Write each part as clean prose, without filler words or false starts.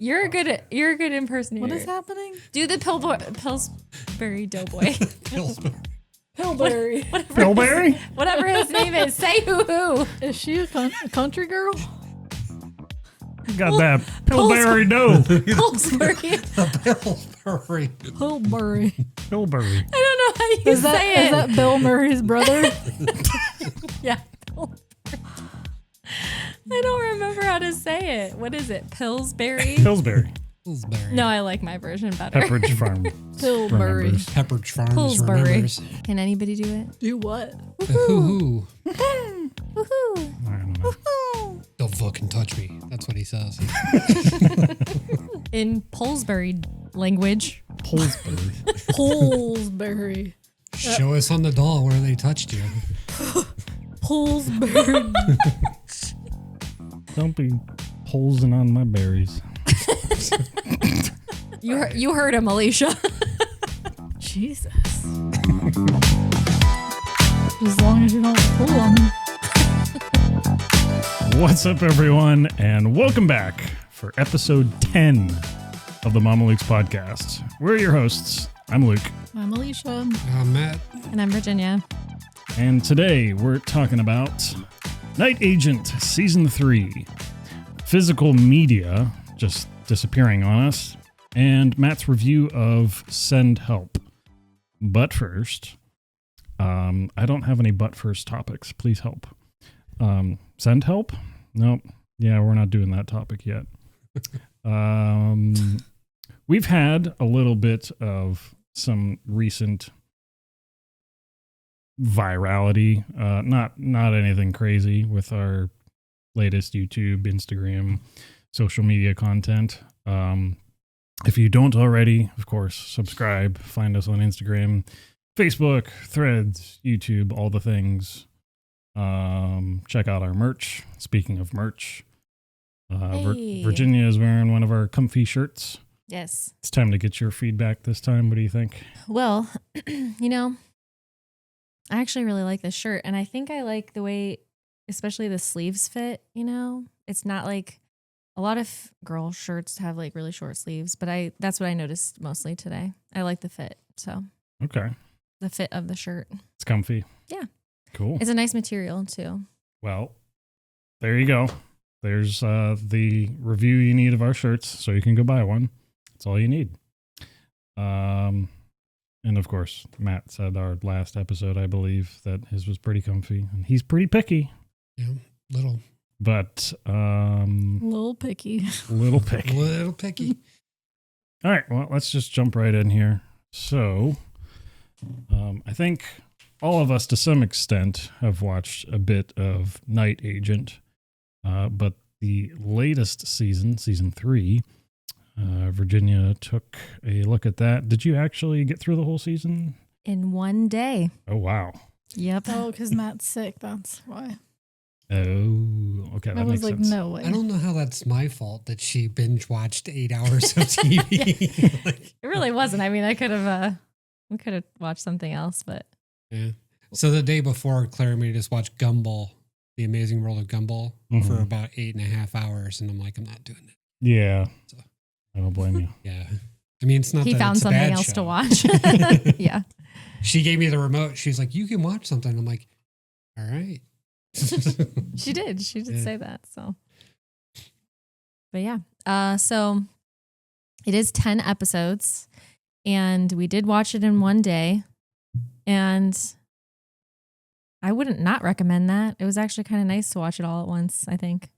You're a good impersonator. What is happening? Do the Pillsbury Doughboy. Pillsbury. Pillsbury? Whatever his name is. Say who. Is she a country girl? Got that Pillsbury dough. Pillsbury. Pillsbury. Pillsbury. Pillsbury. I don't know how you say it. Is that Bill Murray's brother? Yeah. I don't remember how to say it. What is it? Pillsbury? Pillsbury. Pillsbury. No, I like my version better. Pepperidge Farm. Pillsbury. Remembers. Pepperidge Farms Pillsbury. remembers. Can anybody do it? Do what? Hoo-hoo. Woohoo. I don't know. Woohoo. Don't fucking touch me. That's what he says. In Pullsbury language. Pillsbury. Pillsbury. Show us on the doll where they touched you. Pullsbury. Don't be pulsing on my berries. You heard him, Alysha. Jesus. As long as you don't pull them. What's up, everyone, and welcome back for episode 10 of the Mamalukes podcast. We're your hosts. I'm Luke. I'm Alysha. Matt. And I'm Virginia. And today we're talking about Night Agent Season 3, physical media just disappearing on us, and Matt's review of Send Help. But first, I don't have any but first topics. Please help. Send Help? Nope. Yeah, we're not doing that topic yet. We've had a little bit of some recent virality, not anything crazy with our latest YouTube, Instagram, social media content. If you don't already, of course, subscribe, find us on Instagram, Facebook, Threads, YouTube, all the things. Check out our merch. Speaking of merch, Hey. Virginia is wearing one of our comfy shirts. Yes. It's time to get your feedback this time. What do you think? Well, I actually really like this shirt, and I think I like the way, especially the sleeves fit, It's not like a lot of girl shirts have like really short sleeves, but that's what I noticed mostly today. I like the fit. So Okay. the fit of the shirt. It's comfy. Yeah. Cool. It's a nice material too. Well, there you go. There's the review you need of our shirts, so you can go buy one. That's all you need. And of course, Matt said our last episode, I believe, that his was pretty comfy. And he's pretty picky. Yeah, little. But Little picky. little picky. Little picky. All right, well, let's just jump right in here. So, I think all of us, to some extent, have watched a bit of Night Agent, but the latest season 3, Virginia took a look at that. Did you actually get through the whole season? In one day. Oh, wow. Yep. Oh, because Matt's sick. That's why. Oh, okay, that I was makes like, sense. no way. I don't know how that's my fault that she binge watched 8 hours of TV. It really wasn't. I mean, we could have watched something else, but Yeah. So the day before, Claire made us watch Gumball, The Amazing World of Gumball, for about 8.5 hours, and I'm like, I'm not doing it. Yeah, So. I don't blame you. Yeah. I mean, it's not he that found it's a something bad else show. to watch. Yeah. She gave me the remote. She's like, you can watch something. I'm like, all right. She did Yeah. say that. So, but yeah. So it is 10 episodes, and we did watch it in one day, and I wouldn't not recommend that. It was actually kind of nice to watch it all at once, I think.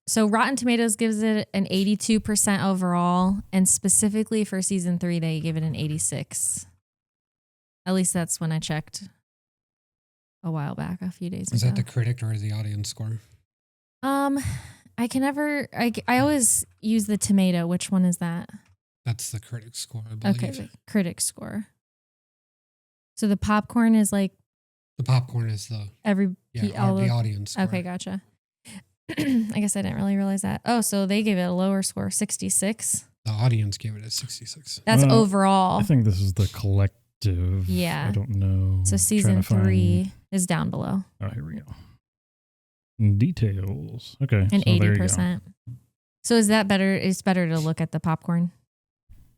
So Rotten Tomatoes gives it an 82% overall, and specifically for season 3, they give it an 86. At least that's when I checked a while back, a few days Is ago. that the critic or the audience score? I always use the tomato. Which one is that? That's the critic score, I believe. Okay, the critic score. So the popcorn is like The popcorn is the the audience score. Okay, gotcha. I guess I didn't really realize that. Oh, so they gave it a lower score, 66. The audience gave it a 66. That's Well, overall. I think this is the collective. Yeah. I don't know. So season 3 is down below. Oh, here we go. Details. Okay. And so there you go. 80%. So is that better? It's better to look at the popcorn,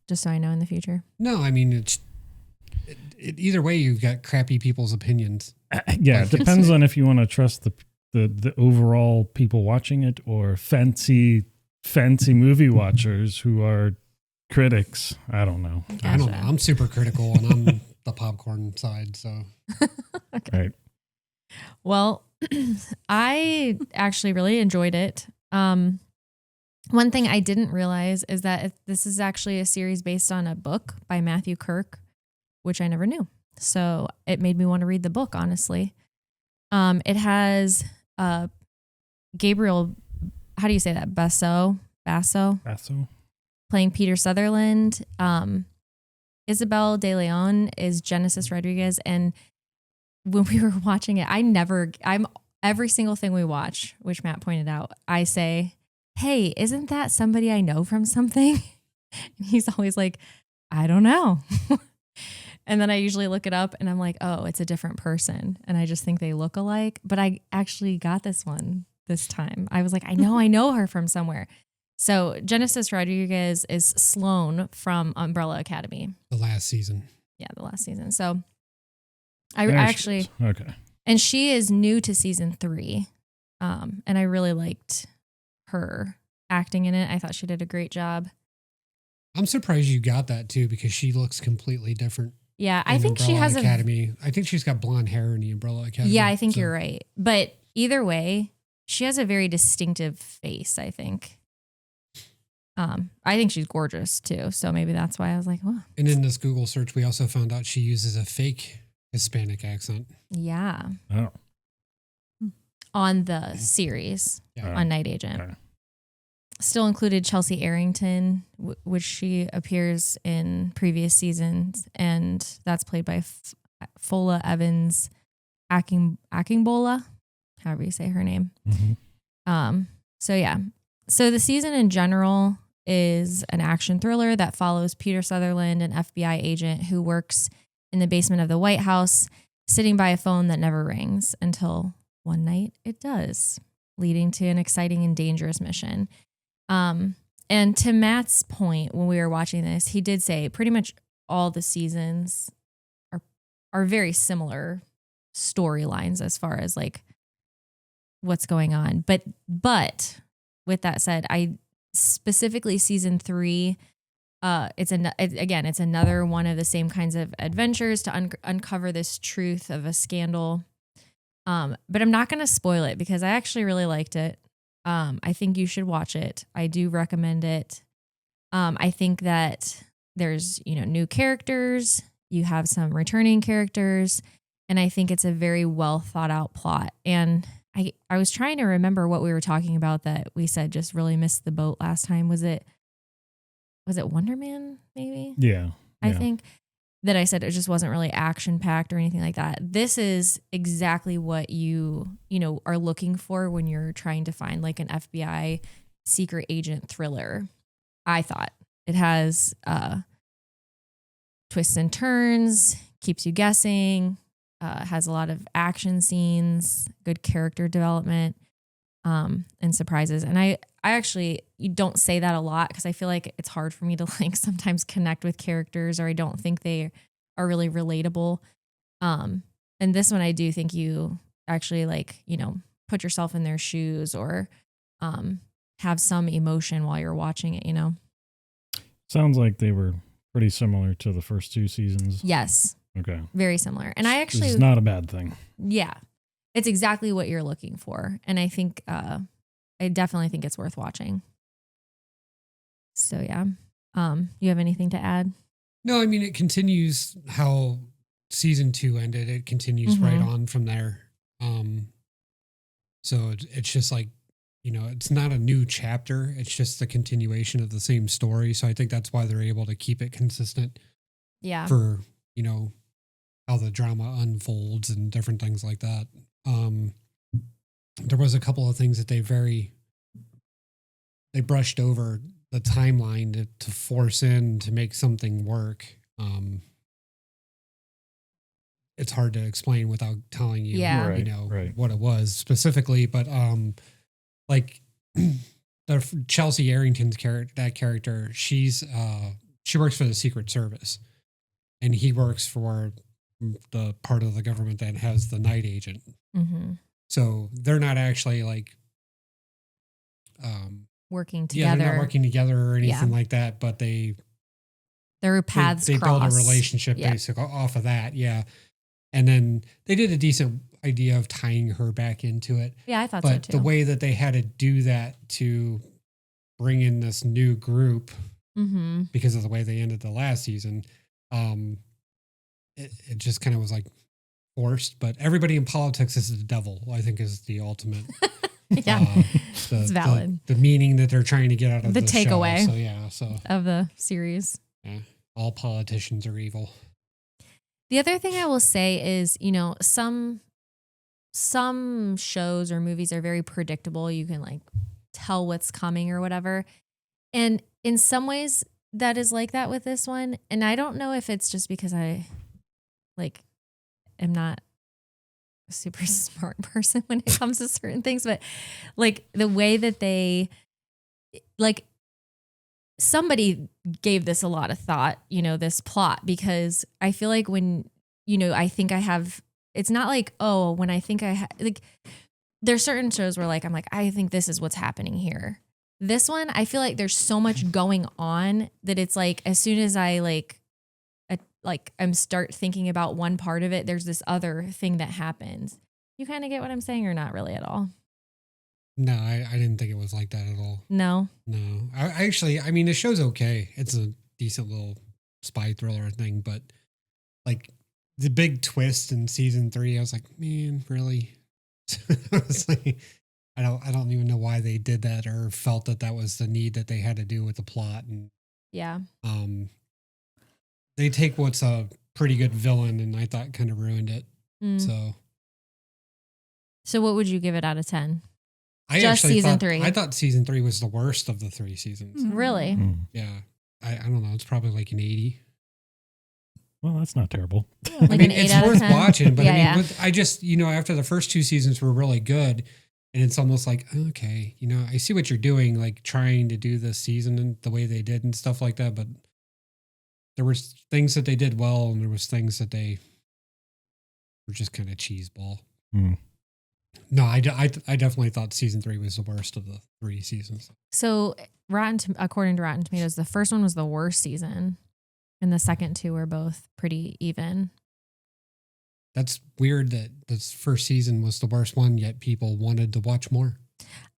just so I know in the future. No, I mean, either way, you've got crappy people's opinions. Yeah, it depends on if you want to trust the overall people watching it or fancy movie watchers who are critics. I don't know. Gotcha. I don't know. I'm super critical and I'm the popcorn side. So, Okay. Right. Well, I actually really enjoyed it. One thing I didn't realize is that this is actually a series based on a book by Matthew Kirk, which I never knew. So it made me want to read the book, honestly. It has Gabriel, how do you say that? Basso playing Peter Sutherland. Isabel De Leon is Genesis Rodriguez. And when we were watching it, I'm every single thing we watch, which Matt pointed out, I say, hey, isn't that somebody I know from something? And he's always like, I don't know. And then I usually look it up and I'm like, oh, it's a different person. And I just think they look alike. But I actually got this one this time. I was like, I know her from somewhere. So Genesis Rodriguez is Sloane from Umbrella Academy. the last season. Yeah, the last season. So I actually, okay. and she is new to season 3. And I really liked her acting in it. I thought she did a great job. I'm surprised you got that too, because she looks completely different. Yeah, I in think she Umbrella has Academy. I think she's got blonde hair in the Umbrella Academy. Yeah, I think you're right. But either way, she has a very distinctive face, I think. I think she's gorgeous too. So maybe that's why I was like, oh. And in this Google search, we also found out she uses a fake Hispanic accent. Yeah. Oh. On the series, Yeah. on Night Agent. Okay. Still included Chelsea Arrington, which she appears in previous seasons. And that's played by Fola Evans Akingbola, however you say her name. Mm-hmm. So yeah. So the season in general is an action thriller that follows Peter Sutherland, an FBI agent who works in the basement of the White House, sitting by a phone that never rings until one night it does, leading to an exciting and dangerous mission. And to Matt's point, when we were watching this, he did say pretty much all the seasons are very similar storylines as far as like what's going on. But with that said, I specifically season 3, it's another one of the same kinds of adventures to uncover this truth of a scandal. But I'm not going to spoil it because I actually really liked it. I think you should watch it. I do recommend it. I think that there's, new characters, you have some returning characters, and I think it's a very well thought out plot. And I was trying to remember what we were talking about that we said just really missed the boat last time. Was it Wonder Man maybe? Yeah. I think that I said it just wasn't really action packed or anything like that. This is exactly what you are looking for when you're trying to find like an FBI secret agent thriller. I thought it has twists and turns, keeps you guessing, has a lot of action scenes, good character development, and surprises. And I actually, you don't say that a lot because I feel like it's hard for me to like sometimes connect with characters, or I don't think they are really relatable. And this one, I do think you actually like, put yourself in their shoes or have some emotion while you're watching it, Sounds like they were pretty similar to the first 2 seasons. Yes. Okay. Very similar. And I actually, it's not a bad thing. yeah, it's exactly what you're looking for. And I think, I definitely think it's worth watching. So yeah. You have anything to add? No, I mean, it continues how season 2 ended. It continues right on from there. So it's just like, it's not a new chapter. It's just the continuation of the same story. So I think that's why they're able to keep it consistent. Yeah. For, how the drama unfolds and different things like that. There was a couple of things that they brushed over the timeline to force in to make something work. It's hard to explain without telling you, Yeah. Right. what it was specifically, but like Chelsea Arrington's character, she works for the Secret Service, and he works for the part of the government that has the night agent. Mm-hmm. So they're not actually like working together. Yeah, they're not working together or anything like that, but their paths they cross. build a relationship basically off of that. Yeah. And then they did a decent idea of tying her back into it. Yeah, I thought so too. But the way that they had to do that to bring in this new group because of the way they ended the last season, it just kind of was like forced. But everybody in politics is the devil, I think, is the ultimate. It's valid. The meaning that they're trying to get out of the takeaway. So of the series. Yeah, all politicians are evil. The other thing I will say is, some shows or movies are very predictable. You can like tell what's coming or whatever. And in some ways that is like that with this one. And I don't know if it's just because I am not a super smart person when it comes to certain things, but like the way that they somebody gave this a lot of thought, this plot, because I feel like when, I think I have, it's not like, oh, when I think there's certain shows where I'm like, I think this is what's happening here. This one, I feel like there's so much going on that it's like, as soon as I I'm start thinking about one part of it, there's this other thing that happens. You kind of get what I'm saying, or not really at all? No, I didn't think it was like that at all. No. I actually, the show's okay. It's a decent little spy thriller thing, but like the big twist in season 3, I was like, man, really? I was like, I don't even know why they did that or felt that was the need that they had to do with the plot. And yeah, they take what's a pretty good villain, and I thought kind of ruined it. So what would you give it out of 10? Just season 3. I thought season 3 was the worst of the 3 seasons. Really? Yeah. I don't know. It's probably like an 80. Well, that's not terrible. Like an 8 it's out of worth 10? watching, but Yeah. I just, after the first 2 seasons were really good, and it's almost like, okay, I see what you're doing, like trying to do this season and the way they did and stuff like that, but there were things that they did well, and there was things that they were just kind of cheeseball. No, I definitely thought season 3 was the worst of the 3 seasons. So according to Rotten Tomatoes, the first one was the worst season, and the second 2 were both pretty even. That's weird that this first season was the worst one, yet people wanted to watch more.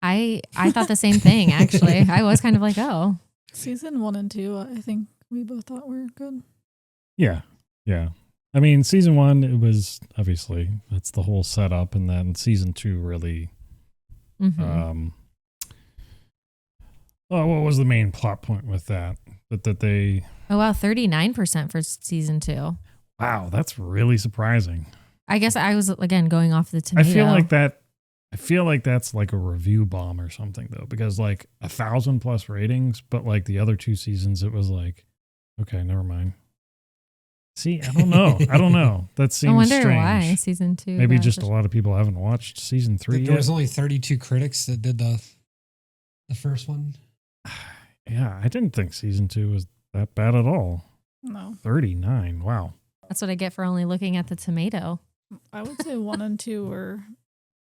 I thought the same thing, actually. I was kind of like, oh. Season 1 and 2, I think we both thought were good. Yeah. Season 1, it was obviously, that's the whole setup. And then season 2 really, what was the main plot point with that? That they... Oh, wow. 39% for season 2. Wow. That's really surprising. I guess I was, again, going off the tomato. I feel like that's like a review bomb or something, though, because 1,000+ ratings, but the other 2 seasons, it was like, okay, never mind. See, I don't know. That seems I wonder strange. why season 2. Maybe just a lot of people haven't watched season 3 yet. There was only 32 critics that did the first one. Yeah, I didn't think season 2 was that bad at all. No. 39. Wow. That's what I get for only looking at the tomato. I would say 1 and 2 were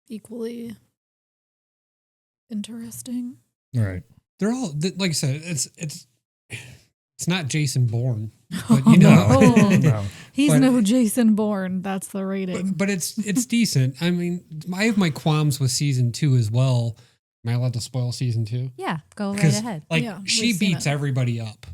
equally interesting. Right. They're all, like I said, it's not Jason Bourne, but No. He's no Jason Bourne. That's the rating. But it's decent. I have my qualms with season 2 as well. Am I allowed to spoil season 2? Yeah, go right ahead. She beats everybody up.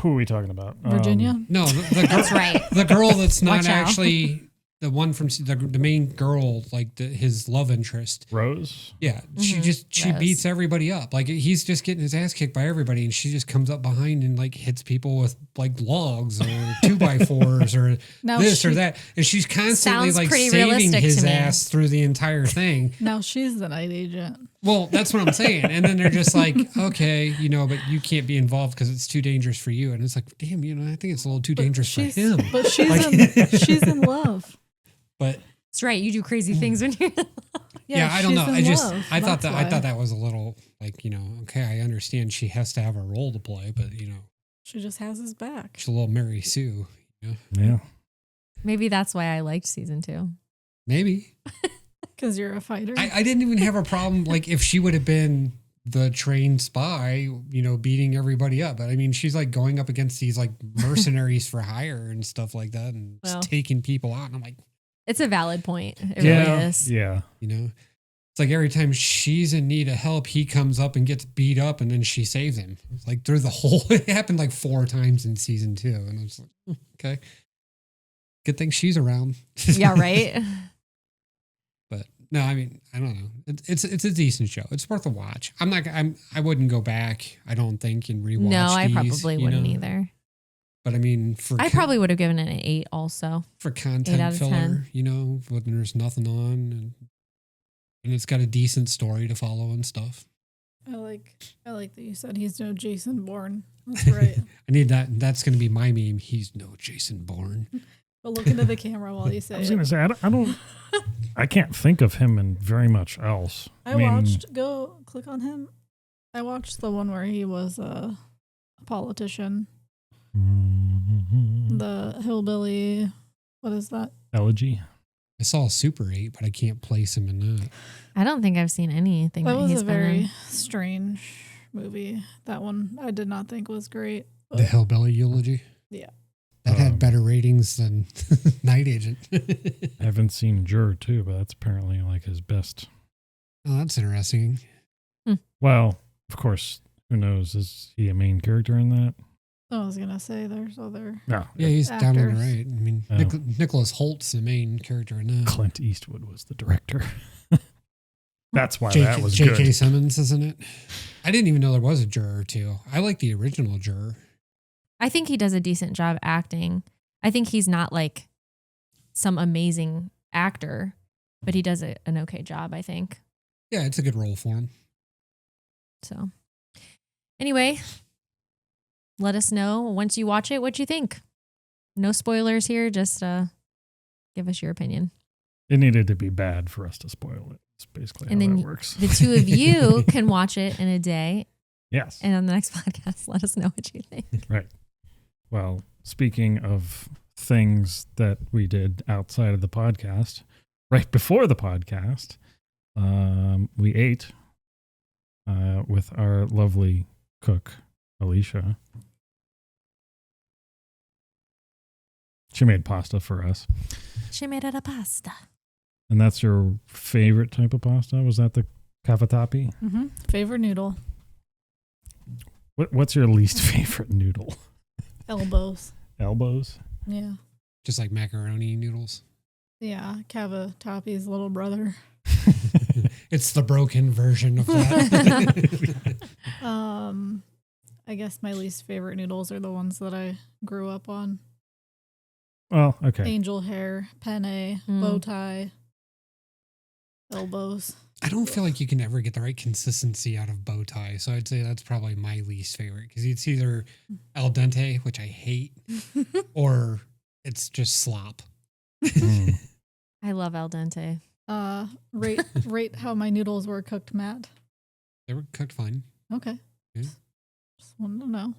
Who are we talking about? Virginia? No, That's right. The girl that's not Watch out. actually the one from the main girl, his love interest. Rose? Yeah, she Rose. beats everybody up. He's just getting his ass kicked by everybody, and she just comes up behind and hits people with logs or 2x4s or Now this or that, and she's constantly Sounds pretty saving realistic his to me. ass through the entire thing. Now she's the night agent. Well, that's what I'm saying. And then they're just like, okay, but you can't be involved because it's too dangerous for you. And it's like, damn, I think it's a little too dangerous for him. But she's in love. But That's right. You do crazy things when you're. Yeah, I don't she's know. in I love. thought That's why. that was a little like, okay, I understand she has to have a role to play, but She just has his back. she's a little Mary Sue. Yeah. Maybe that's why I liked season 2. Maybe. Because you're a fighter. I didn't even have a problem like if she would have been the trained spy, beating everybody up. But I mean, she's like going up against these like mercenaries for hire and stuff like that and Well. just taking people out. And I'm like, It's a valid point. It Yeah. really is. Yeah. it's like every time she's in need of help, he comes up and gets beat up and then she saves him. It's like through the whole, it happened like 4 times in season 2. And I was like, okay, good thing she's around. Yeah, right? But no, I mean, I don't know. It's a decent show. It's worth a watch. I wouldn't go back, I don't think, and rewatch No, I these, probably wouldn't either. But I mean, I probably would have given it an 8 also. for 8 out content of filler, when there's nothing on and it's got a decent story to follow and stuff. I like that you said he's no Jason Bourne. That's right. I need that. That's going to be my meme. He's no Jason Bourne. But look into the camera while you say I was it. going to say, I don't, I can't think of him in very much else. Go click on him. I watched the one where he was a politician. The hillbilly, what is that? Elegy. I saw Super 8, but I can't place him in that. I don't think I've seen anything That that was he's a been in. very strange movie. That one I did not think was great. The Hillbilly Eulogy. Yeah. That had better ratings than Night Agent. I haven't seen Juror 2, but that's apparently like his best. Oh, that's interesting. Well, of course, who knows? Is he a main character in that? I was gonna say there's other. No. Yeah, he's down on the Actors. right. I mean, Oh. Nicholas Holt's the main character in that. Clint Eastwood was the director. That's why J.K. that was J.K. good. Simmons, isn't it? I didn't even know there was a Juror 2. I like the original Juror. I think he does a decent job acting. I think he's not like some amazing actor, but he does an okay job, I think. Yeah, it's a good role for him. So anyway, let us know once you watch it what you think. No spoilers here, just give us your opinion. It needed to be bad for us to spoil it. That's basically And how then that works. The two of you can watch it in a day, Yes. and on the next podcast, let us know what you think. Right. Well, speaking of things that we did outside of the podcast, right before the podcast, we ate with our lovely cook, Alysha. She made pasta for us. She made it a pasta. And that's your favorite type of pasta? Was that the cavatappi? Mm-hmm. Favorite noodle, What's your least favorite noodle? elbows. Elbows? Yeah, Just like macaroni noodles. yeah. Cavatappi's little brother. It's the broken version of that. I guess my least favorite noodles are the ones that I grew up on. Well, okay. Angel hair, penne, bow tie, elbows. I don't feel like you can ever get the right consistency out of bow tie. So I'd say that's probably my least favorite because it's either al dente, which I hate, or it's just slop. Mm. I love al dente. Rate how my noodles were cooked, Matt. They were cooked fine. Okay. Yeah. Just wanted to know.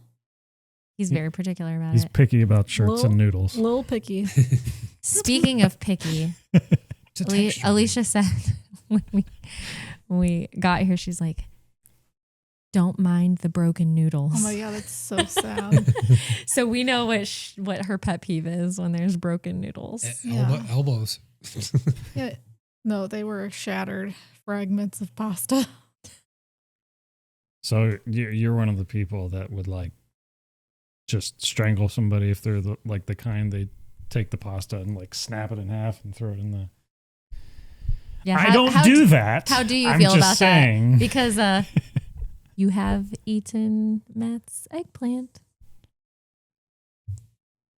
He's very particular about He's it. picky about shirts Little- and noodles. Little picky. Speaking of picky, It's a texture thing. Alysha said when we got here, she's like, "Don't mind the broken noodles." Oh my god, it's so sad. So we know what her pet peeve is when there's broken noodles. Yeah. Elbows. Yeah. No, they were shattered fragments of pasta. So you're one of the people that would like just strangle somebody if they're the kind they take the pasta and like snap it in half and throw it in the. Yeah, I don't do that. How do you I'm feel just about saying. that? Because you have eaten Matt's eggplant,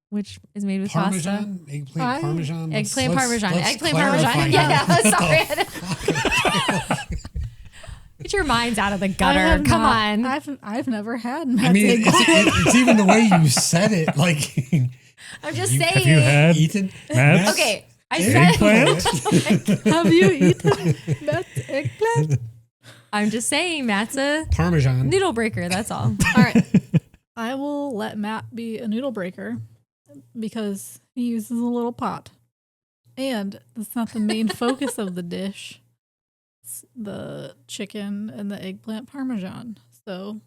which is made with pasta. Parmesan? Eggplant parmesan? Eggplant parmesan. Let's Eggplant clarify parmesan. that. Yeah, sorry. Get your minds out of the I gutter. have Come not- on. I've never had Matt's I mean, eggplant. it's even the way you said it. Like, I'm just You- saying. Have you had Ethan? Matt's? Okay, I said Eggplant? Have you eaten Matt's eggplant? I'm just saying Matt's a Parmesan. noodle breaker. That's all. All right. I will let Matt be a noodle breaker because he uses a little pot. And that's not the main focus of the dish. It's the chicken and the eggplant parmesan. So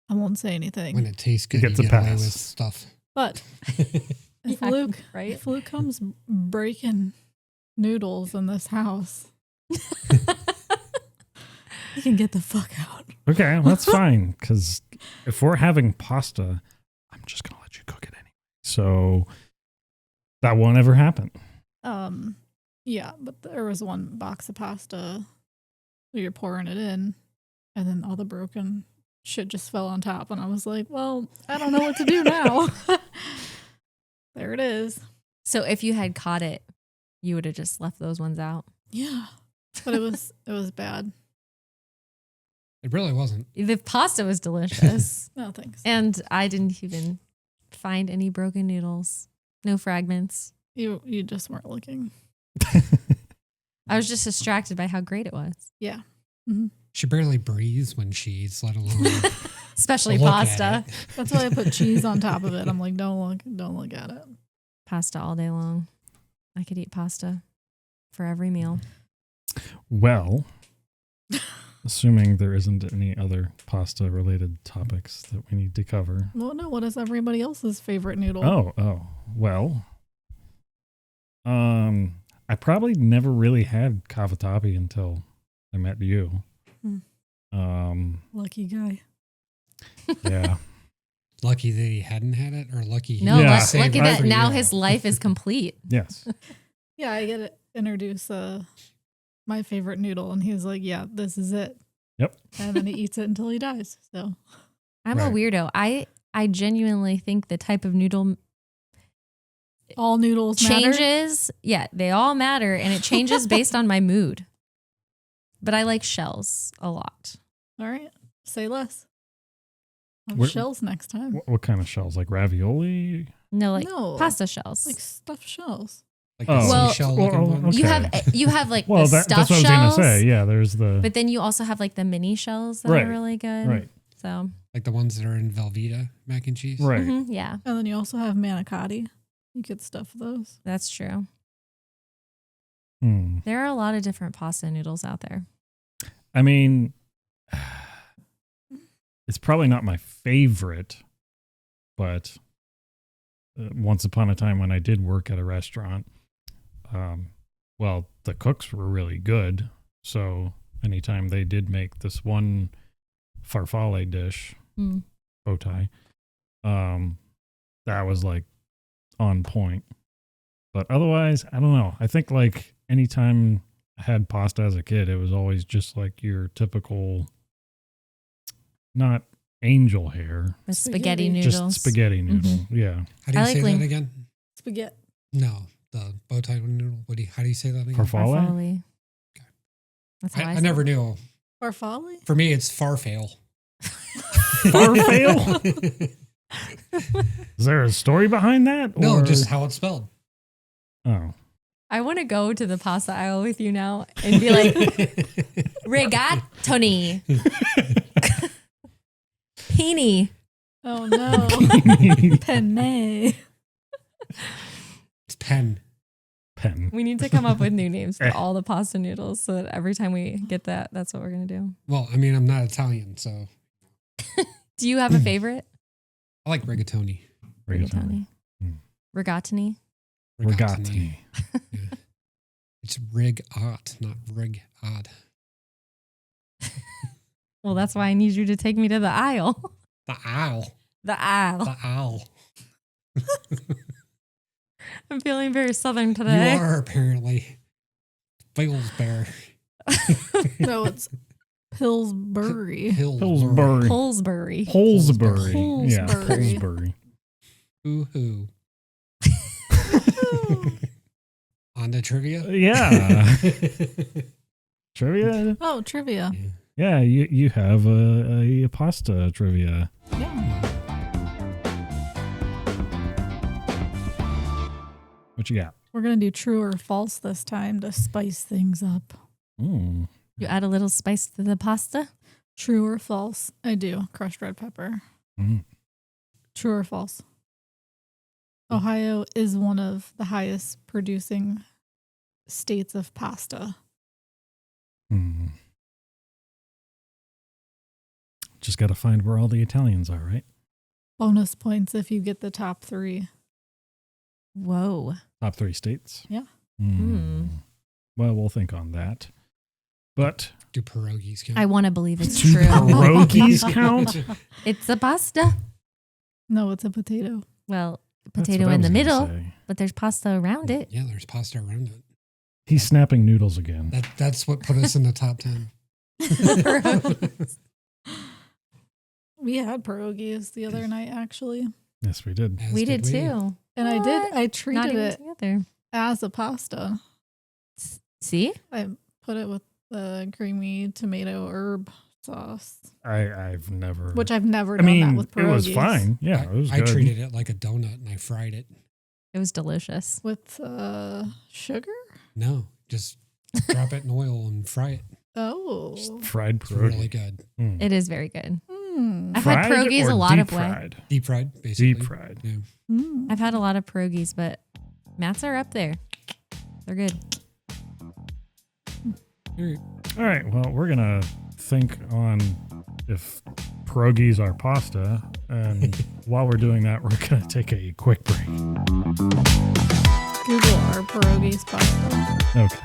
I won't say anything. When it tastes good, Gets you a get away pass. with stuff. But if Yeah, Luke right? if Luke comes breaking noodles in this house, he can get the fuck out. Okay, that's fine. Because if we're having pasta, I'm just going to let you cook it anyway. So that won't ever happen. Yeah, but there was one box of pasta where you're pouring it in, and then all the broken shit just fell on top, and I was like, well, I don't know what to do now. There it is. So if you had caught it, you would have just left those ones out. Yeah. But it was bad. It really wasn't. The pasta was delicious. No thanks. And I didn't even find any broken noodles. No fragments. You just weren't looking. I was just distracted by how great it was. Yeah. Mm-hmm. She barely breathes when she eats, let alone Especially look at pasta. it. That's why I put cheese on top of it. I'm like, don't look at it. Pasta all day long. I could eat pasta for every meal. Well, assuming there isn't any other pasta related topics that we need to cover. Well, no, what is everybody else's favorite noodle? Oh, well. I probably never really had cavatappi until I met you. Lucky guy. Yeah. Lucky that he hadn't had it, or lucky he No, Yeah. look at that. for Now you. his life is complete. Yes. Yeah, I get to introduce my favorite noodle, and he was like, yeah, this is it. Yep. And then he eats it until he dies. So I'm a Right. weirdo. I genuinely think the type of noodle all noodles matter. changes. Yeah, they all matter, and it changes based on my mood. But I like shells a lot. All right, say less. Have Where- shells next time. What kind of shells? Like ravioli? No, like No. pasta shells. Like stuffed shells. like Oh. the Well- seashell well, looking ones. okay. you have like Well, the that's stuffed what I was going shells, to say. Yeah, there's the. but then you also have like the mini shells that Right, are really good. right. So Like the ones that are in Velveeta mac and cheese. Right. yeah, And then you also have manicotti. You could stuff those. that's true. Hmm. There are a lot of different pasta noodles out there. I mean, it's probably not my favorite, but once upon a time when I did work at a restaurant, well, the cooks were really good. So anytime they did make this one farfalle dish, Mm. bow tie, that was like on point. But otherwise, I don't know. I think like anytime I had pasta as a kid, it was always just like your typical, not angel hair, The Spaghetti. spaghetti noodles. just spaghetti noodle. Yeah. How do you I like say ling- that again? Spaghetti. No, the bow tie noodle. How do you say that again? Farfalle? Farfalle. Okay. That's how I, I say never it. knew. Farfalle? For me, it's farfail. Farfail? Is there a story behind that? No, or- just how it's spelled. Oh. I want to go to the pasta aisle with you now and be like, rigatoni, pini. Oh no. Penne. It's pen. Pen. We need to come up with new names for all the pasta noodles so that every time we get that, that's what we're going to do. Well, I mean, I'm not Italian, so Do you have a favorite? I like rigatoni. Rigatoni. Rigatoni. Rigatoni. Yeah. It's rig-ot, not rig-odd. Well, that's why I need you to take me to the aisle. The owl. The aisle. The owl. I'm feeling very southern You today. are apparently. Pillsbury. No, it's Pillsbury. Pullsbury. Pullsbury. Pullsbury. Yeah, Pullsbury. Pullsbury. Hoo-hoo. On to trivia? Yeah. Trivia? Oh, trivia. Yeah, you have a pasta trivia. Yeah. What you got? We're going to do true or false this time to spice things up. Mm. You add a little spice to the pasta? True or false? I do. Crushed red pepper. Mm. True or false? Ohio is one of the highest producing states of pasta. Mm. Just got to find where all the Italians are, right? Bonus points if you get the top 3. Whoa. Top 3 states? Yeah. Mm. Well, we'll think on that. But Do pierogies count? I want to believe it's do true. pierogies count? It's a pasta. No, it's a potato. Well, That's potato what I in the was gonna middle, say. but there's pasta around it. Yeah, there's pasta around it. He's snapping noodles again. That's what put us in the top 10. We had pierogies the other night, actually. Yes, we did. As We did too. And I Not treated even it together. as a pasta. See? I put it with the creamy tomato herb sauce, I've never. which I've never I done that mean, with it pierogies. was fine. Yeah, it was I good. treated it like a donut and I fried it. It was delicious. With sugar? No, just drop it in oil and fry it. Oh. Just fried It's pierogi. really good. Mm. It is very good. Mm. I've had Fried pierogies or a lot deep of ways. fried? Deep fried, basically. Deep fried. Yeah. Mm. I've had a lot of pierogies, but Matt's are up there. They're good. All right. All right. Well, we're gonna think on if pierogies are pasta, and while we're doing that, we're gonna take a quick break. Google our pierogies pasta. Okay.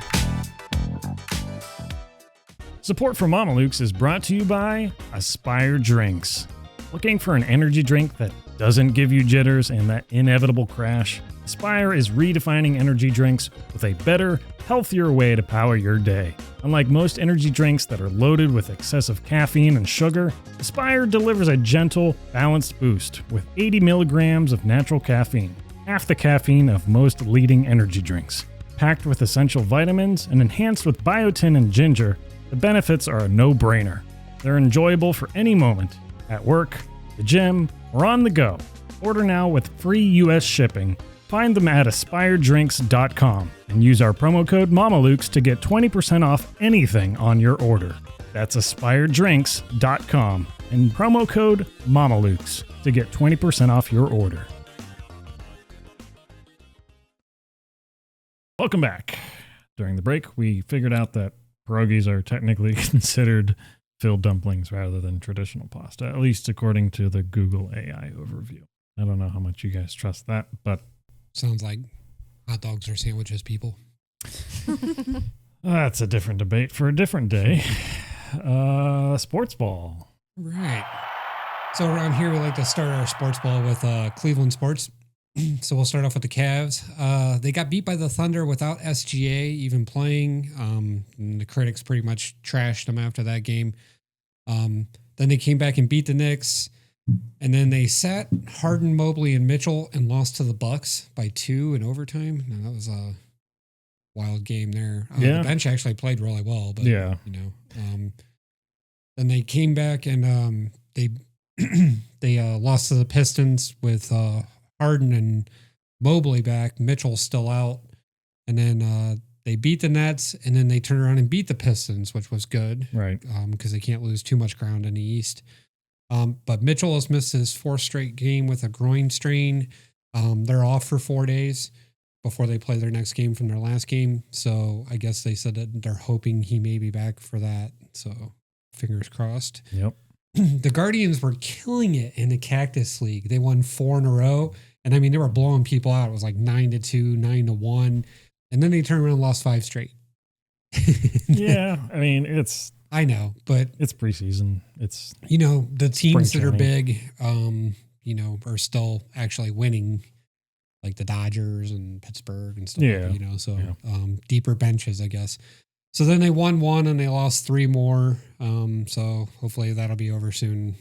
Support for Mamalukes is brought to you by Aspire Drinks. Looking for an energy drink that doesn't give you jitters and that inevitable crash? Aspire is redefining energy drinks with a better, healthier way to power your day. Unlike most energy drinks that are loaded with excessive caffeine and sugar, Aspire delivers a gentle, balanced boost with 80 milligrams of natural caffeine, half the caffeine of most leading energy drinks. Packed with essential vitamins and enhanced with biotin and ginger, the benefits are a no-brainer. They're enjoyable for any moment, at work, the gym, or on the go. Order now with free U.S. shipping. Find them at aspiredrinks.com and use our promo code Mamalukes to get 20% off anything on your order. That's aspiredrinks.com and promo code Mamalukes to get 20% off your order. Welcome back. During the break, we figured out that pierogies are technically considered filled dumplings rather than traditional pasta, at least according to the Google AI overview. I don't know how much you guys trust that, but Sounds like hot dogs are sandwiches, people. that's a different debate for a different day. Sportsball. Right. So around here, we like to start our sports ball with Cleveland sports. So we'll start off with the Cavs. They got beat by the Thunder without SGA even playing. And the critics pretty much trashed them after that game. Then they came back and beat the Knicks. And then they sat Harden, Mobley, and Mitchell and lost to the Bucks by 2 in overtime. Now, that was a wild game there. Yeah. The bench actually played really well, but Yeah. you know. Then they came back and they lost to the Pistons with Harden and Mobley back, Mitchell still out, and then they beat the Nets, and then they turned around and beat the Pistons, which was good, Right. because they can't lose too much ground in the East. But Mitchell has missed his 4th straight game with a groin strain. They're off for 4 days before they play their next game from their last game. So I guess they said that they're hoping he may be back for that. So fingers crossed. Yep. The Guardians were killing it in the Cactus League. They won 4 in a row. And I mean, they were blowing people out. It was like 9-2, 9-1. And then they turned around and lost 5 straight. Yeah. I mean, I know, but it's preseason. It's you know, the teams Spring that are training. big, you know, are still actually winning, like the Dodgers and Pittsburgh and stuff. Yeah. You know, so Yeah. deeper benches, I guess. So then they won 1 and they lost 3 more. So hopefully that'll be over soon.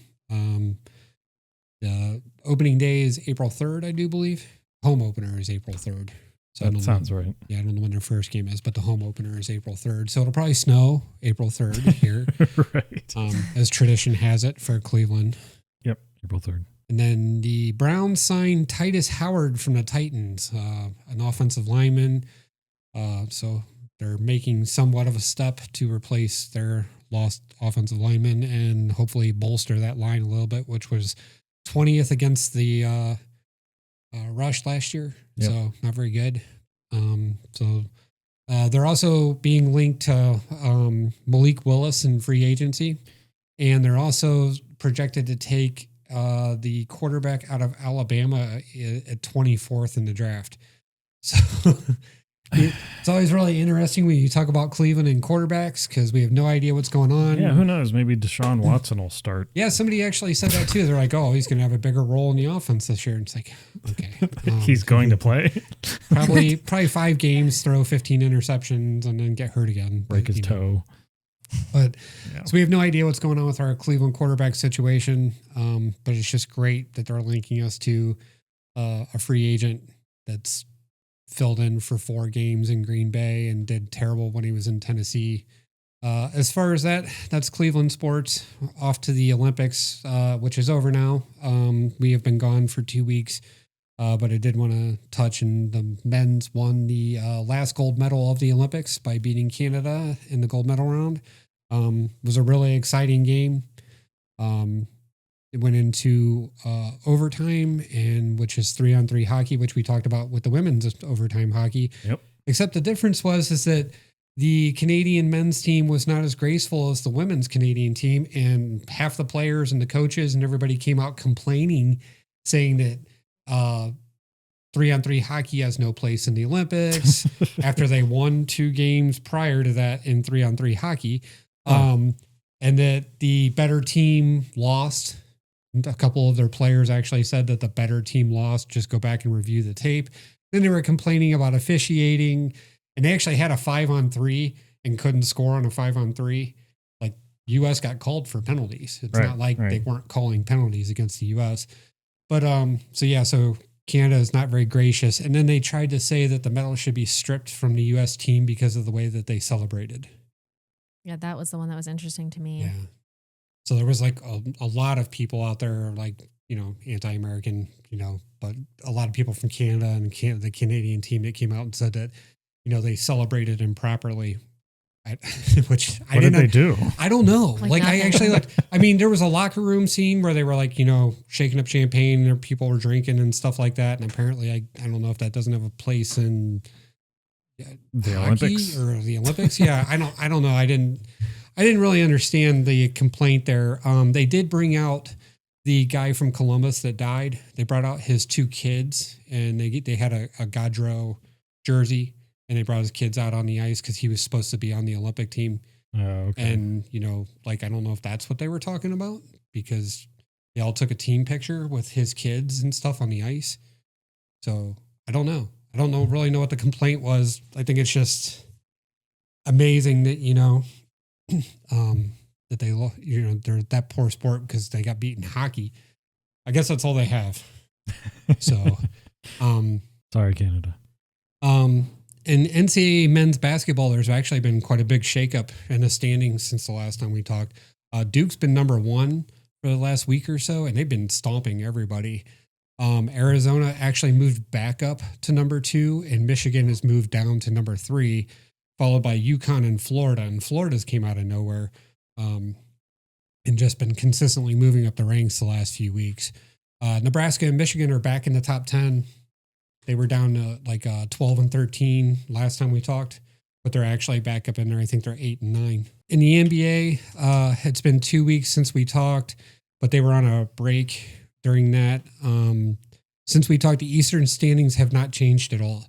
The opening day is April 3rd, I do believe. Home opener is April 3rd. So I that don't sounds know, right. Yeah, I don't know when their first game is, but the home opener is April 3rd. So it'll probably snow April 3rd here. Right. As tradition has it for Cleveland. Yep. April 3rd. And then the Browns signed Titus Howard from the Titans, an offensive lineman. So they're making somewhat of a step to replace their lost offensive lineman and hopefully bolster that line a little bit, which was 20th against the rush last year. Yep. So not very good. They're also being linked to Malik Willis in free agency. And they're also projected to take the quarterback out of Alabama at 24th in the draft. So it's always really interesting when you talk about Cleveland and quarterbacks because we have no idea what's going on. Yeah, who knows? Maybe Deshaun Watson will start. Yeah, somebody actually said that too. They're like, oh, he's going to have a bigger role in the offense this year. And it's like, okay. He's going to play. Probably 5 games, throw 15 interceptions, and then get hurt again. Break his toe. But so we have no idea what's going on with our Cleveland quarterback situation. But it's just great that they're linking us to a free agent that's filled in for 4 games in Green Bay and did terrible when he was in Tennessee. As far as that's Cleveland sports. Off to the Olympics, which is over now. We have been gone for 2 weeks, but I did want to touch, and the men's won the last gold medal of the Olympics by beating Canada in the gold medal round. It was a really exciting game. It went into overtime, and which is 3-on-3 hockey, which we talked about with the women's overtime hockey. Yep. Except the difference is that the Canadian men's team was not as graceful as the women's Canadian team, and half the players and the coaches and everybody came out complaining, saying that 3-on-3 hockey has no place in the Olympics after they won 2 games prior to that in 3-on-3 hockey, and that the better team lost. A couple of their players actually said that the better team lost. Just go back and review the tape. Then they were complaining about officiating, and they actually had a 5-on-3 and couldn't score on a 5-on-3. Like, U.S. got called for penalties. It's not like they weren't calling penalties against the U.S. But so Canada is not very gracious. And then they tried to say that the medal should be stripped from the U.S. team because of the way that they celebrated. Yeah, that was the one that was interesting to me. Yeah. So there was like a lot of people out there, like, anti-American, but a lot of people from Canada and the Canadian team that came out and said that, they celebrated improperly. What did they do? I don't know. There was a locker room scene where they were shaking up champagne and people were drinking and stuff like that. And apparently I don't know if that doesn't have a place in the Olympics or the Olympics. Yeah. I don't know. I didn't really understand the complaint there. They did bring out the guy from Columbus that died. They brought out his 2 kids, and they had a Gaudreau jersey, and they brought his kids out on the ice because he was supposed to be on the Olympic team. Okay. And, I don't know if that's what they were talking about, because they all took a team picture with his kids and stuff on the ice. So I don't know. I don't really know what the complaint was. I think it's just amazing that, that they, they're that poor sport because they got beat in hockey. I guess that's all they have. So, sorry, Canada. In NCAA men's basketball, there's actually been quite a big shakeup in the standings since the last time we talked. Duke's been number 1 for the last week or so, and they've been stomping everybody. Arizona actually moved back up to number 2, and Michigan has moved down to number 3, followed by UConn and Florida. And Florida's came out of nowhere and just been consistently moving up the ranks the last few weeks. Nebraska and Michigan are back in the top 10. They were down to 12 and 13 last time we talked, but they're actually back up in there. I think they're 8 and 9. In the NBA, it's been 2 weeks since we talked, but they were on a break during that. Since we talked, the Eastern standings have not changed at all.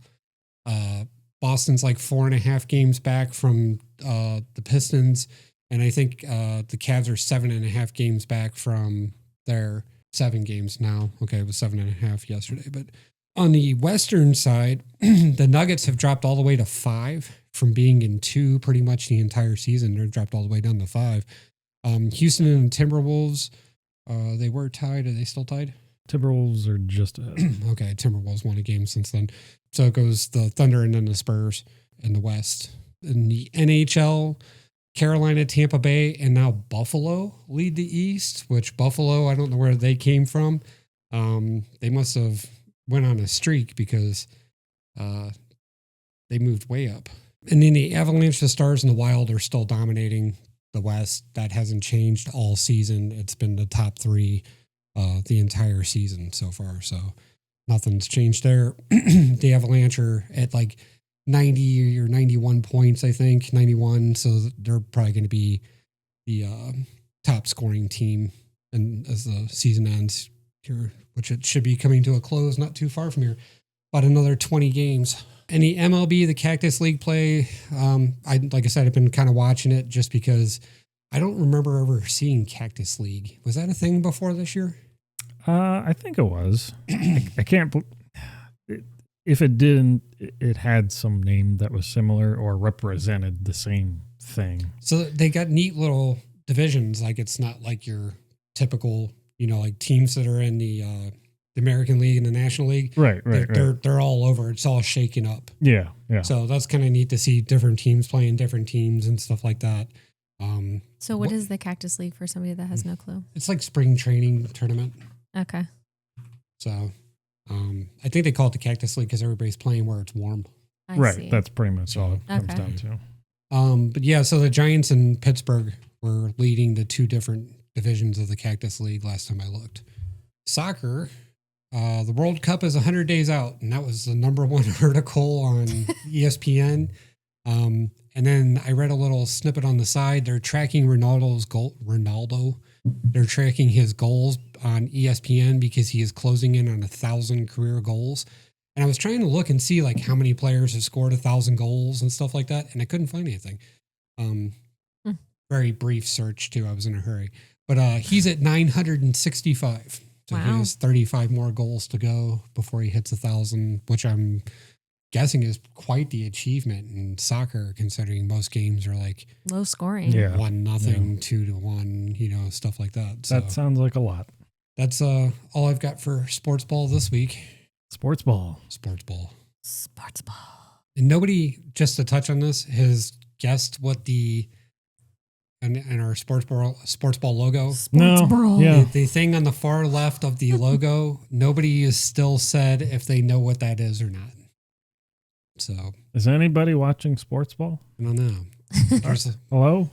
Boston's 4.5 games back from the Pistons, and I think the Cavs are 7.5 games back from their 7 games now. Okay, it was 7.5 yesterday, but on the Western side, the Nuggets have dropped all the way to 5 from being in 2 pretty much the entire season. They're dropped all the way down to 5. Houston and Timberwolves, they were tied. Are they still tied? Timberwolves are just ahead. Okay, Timberwolves won a game since then. So it goes the Thunder and then the Spurs in the West. In the NHL, Carolina, Tampa Bay, and now Buffalo lead the East, which Buffalo, I don't know where they came from. They must have went on a streak because they moved way up. And then the Avalanche, the Stars, and the Wild are still dominating the West. That hasn't changed all season. It's been the top three the entire season so far. So nothing's changed there. The Avalanche are at like 90 or 91 points, I think, 91. So they're probably going to be the top scoring team and as the season ends here, which it should be coming to a close not too far from here. About another 20 games. And the MLB, the Cactus League play, like I said, I've been kind of watching it just because I don't remember ever seeing Cactus League. Was that a thing before this year? I think it was. I can't. If it didn't, it had some name that was similar or represented the same thing. So they got neat little divisions. Like it's not like your typical, like teams that are in the American League and the National League. Right. They're all over. It's all shaken up. Yeah. So that's kind of neat to see different teams playing different teams and stuff like that. So what is the Cactus League for somebody that has no clue? It's like spring training tournament. Okay. So I think they call it the Cactus League because everybody's playing where it's warm. I see. See. That's pretty much all it comes Okay. down to. But yeah, so the Giants and Pittsburgh were leading the two different divisions of the Cactus League last time I looked. Soccer, the World Cup is 100 days out, and that was the number one article on ESPN. And then I read a little snippet on the side. They're tracking Ronaldo. They're tracking his goals on ESPN because he is closing in on 1,000 career goals. And I was trying to look and see like how many players have scored 1,000 goals and stuff like that, and I couldn't find anything. Very brief search too. I was in a hurry, but he's at 965. So he Wow. has 35 more goals to go before he hits 1,000, which I'm guessing is quite the achievement in soccer, considering most games are like Low scoring. Yeah. 1-0, 2-1, stuff like that. So That sounds like a lot. that's all I've got for sports ball this week. Sports ball. Sports ball. Sportsball. And nobody, just to touch on this, has guessed what and our sports ball logo. Sportsball. Yeah. The thing on the far left of the logo, nobody has still said if they know what that is or not. So Is anybody watching sports ball? I don't know. Hello?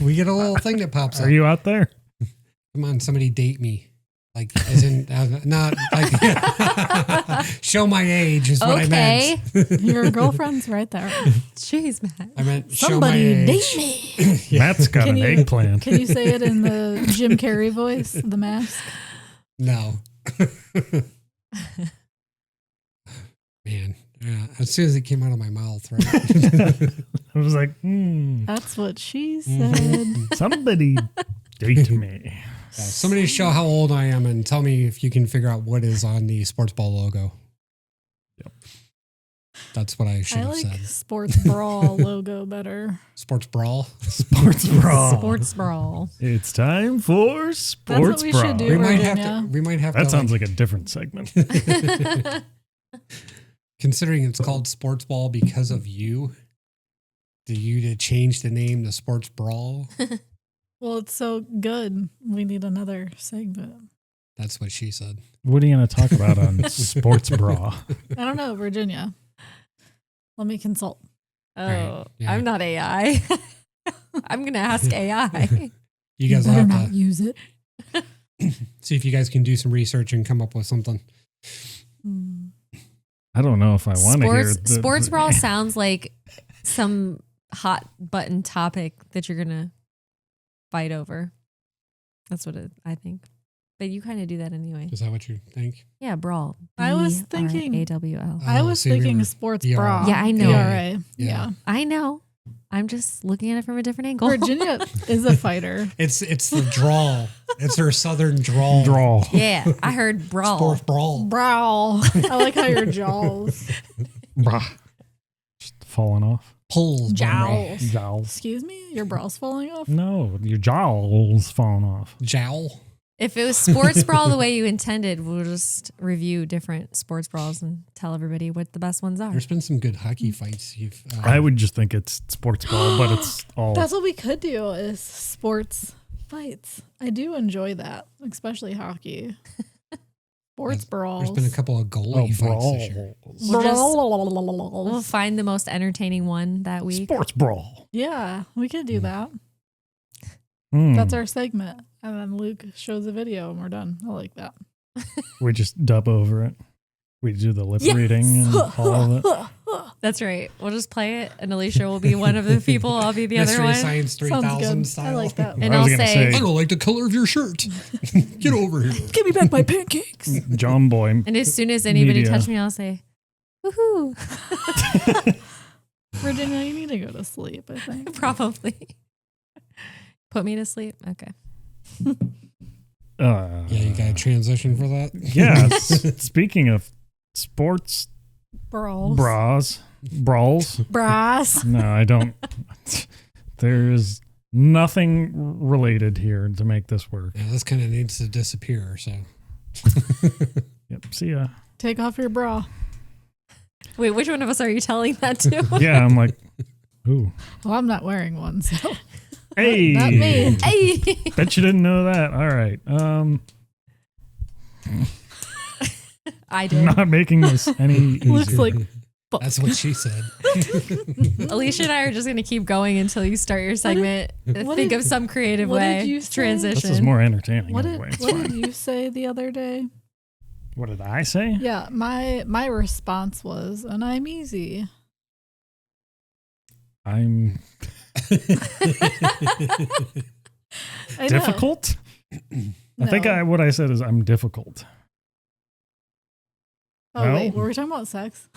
We get a little thing that pops up. Are you out there? Come on, somebody date me. Like, as in, not like, show my age is what I Okay. meant. Your girlfriend's right there. Jeez, Matt. I meant show Somebody my age. date me. Yeah. Matt's got Can an you- eggplant. Can you say it in the Jim Carrey voice, The Mask? No. Man, yeah, as soon as it came out of my mouth, right? I was like, That's what she Mm-hmm. said. somebody date me. Yeah, somebody show how old I am and tell me if you can figure out what is on the sports ball logo. Yep. That's what I should I have like said. Sports Brawl logo better. Sports brawl. Sports brawl. Sports brawl. It's time for sports what we brawl. should do. We might have Virginia. to. We might have That to. sounds like a different segment. Considering it's called sports ball because of you, do you to change the name to sports brawl? Well, it's so good. We need another segment. That's what she said. What are you going to talk about on sports brawl? I don't know, Virginia. Let me consult. Oh, Right, yeah. I'm not AI. I'm going to ask AI. You guys will better have not to use it. see if you guys can do some research and come up with something. Hmm. I don't know if I want to hear. Sports brawl sounds like some hot button topic that you're going to fight over. That's what I think. But you kind of do that anyway. Is that what you think? Yeah, brawl. I was thinking- AWL. I Oh, was see, we thinking were- sports Yeah. bra. Yeah, I know. PRA. Yeah. Yeah. I know. I'm just looking at it from a different angle. Virginia is a fighter. It's the drawl. It's her southern drawl. Draw. Yeah, I heard brawl. Sports brawl. Brow. I like how your jaws. Brah. Just falling off. Pulls. Jowls. Jowls. Excuse me? Your brow's falling off? No, your jowls falling off. Jowl. If it was sports brawl the way you intended, we'll just review different sports brawls and tell everybody what the best ones are. There's been some good hockey fights. I would just think it's sports ball, but it's all. That's what we could do is sports fights. I do enjoy that, especially hockey. Sports brawls. There's been a couple of goalie fights this year. We'll find the most entertaining one that week. Sports brawl. Yeah, we could do that. Hmm. That's our segment. And then Luke shows a video and we're done. I like that. We just dub over it. We do the lip reading and all of it. That's right. We'll just play it, and Alysha will be one of the people. I'll be the other Mystery one. Science Sounds 3000 good. style. I like that. And I I'll was gonna say, I don't like the color of your shirt. Get over here. Give me back my pancakes. John Boy. and as soon as anybody Media. touches me, I'll say, woohoo. Virginia, you need to go to sleep, I think. Probably. Put me to sleep. Okay. Yeah, you got a transition for that? Yes. Speaking of sports Brawls. brawls. Brass. No, I don't. There's nothing related here to make this work. Yeah, this kind of needs to disappear. So Yep. See ya. Take off your bra. Wait, which one of us are you telling that to? Yeah, I'm like, ooh. Well, I'm not wearing one, so. Hey. Not me. Hey. Bet you didn't know that. All right. I did. Not making this any easier. Looks like that's what she said. Alysha and I are just going to keep going until you start your segment. what Think did- of some creative what way did you to say? transition. This is more entertaining what anyway. did It's what fine. did you say the other day? What did I say? Yeah, my response was, and I'm easy. I'm I know. difficult? I think No. what I said is I'm difficult. Oh Well- wait, were we talking about sex?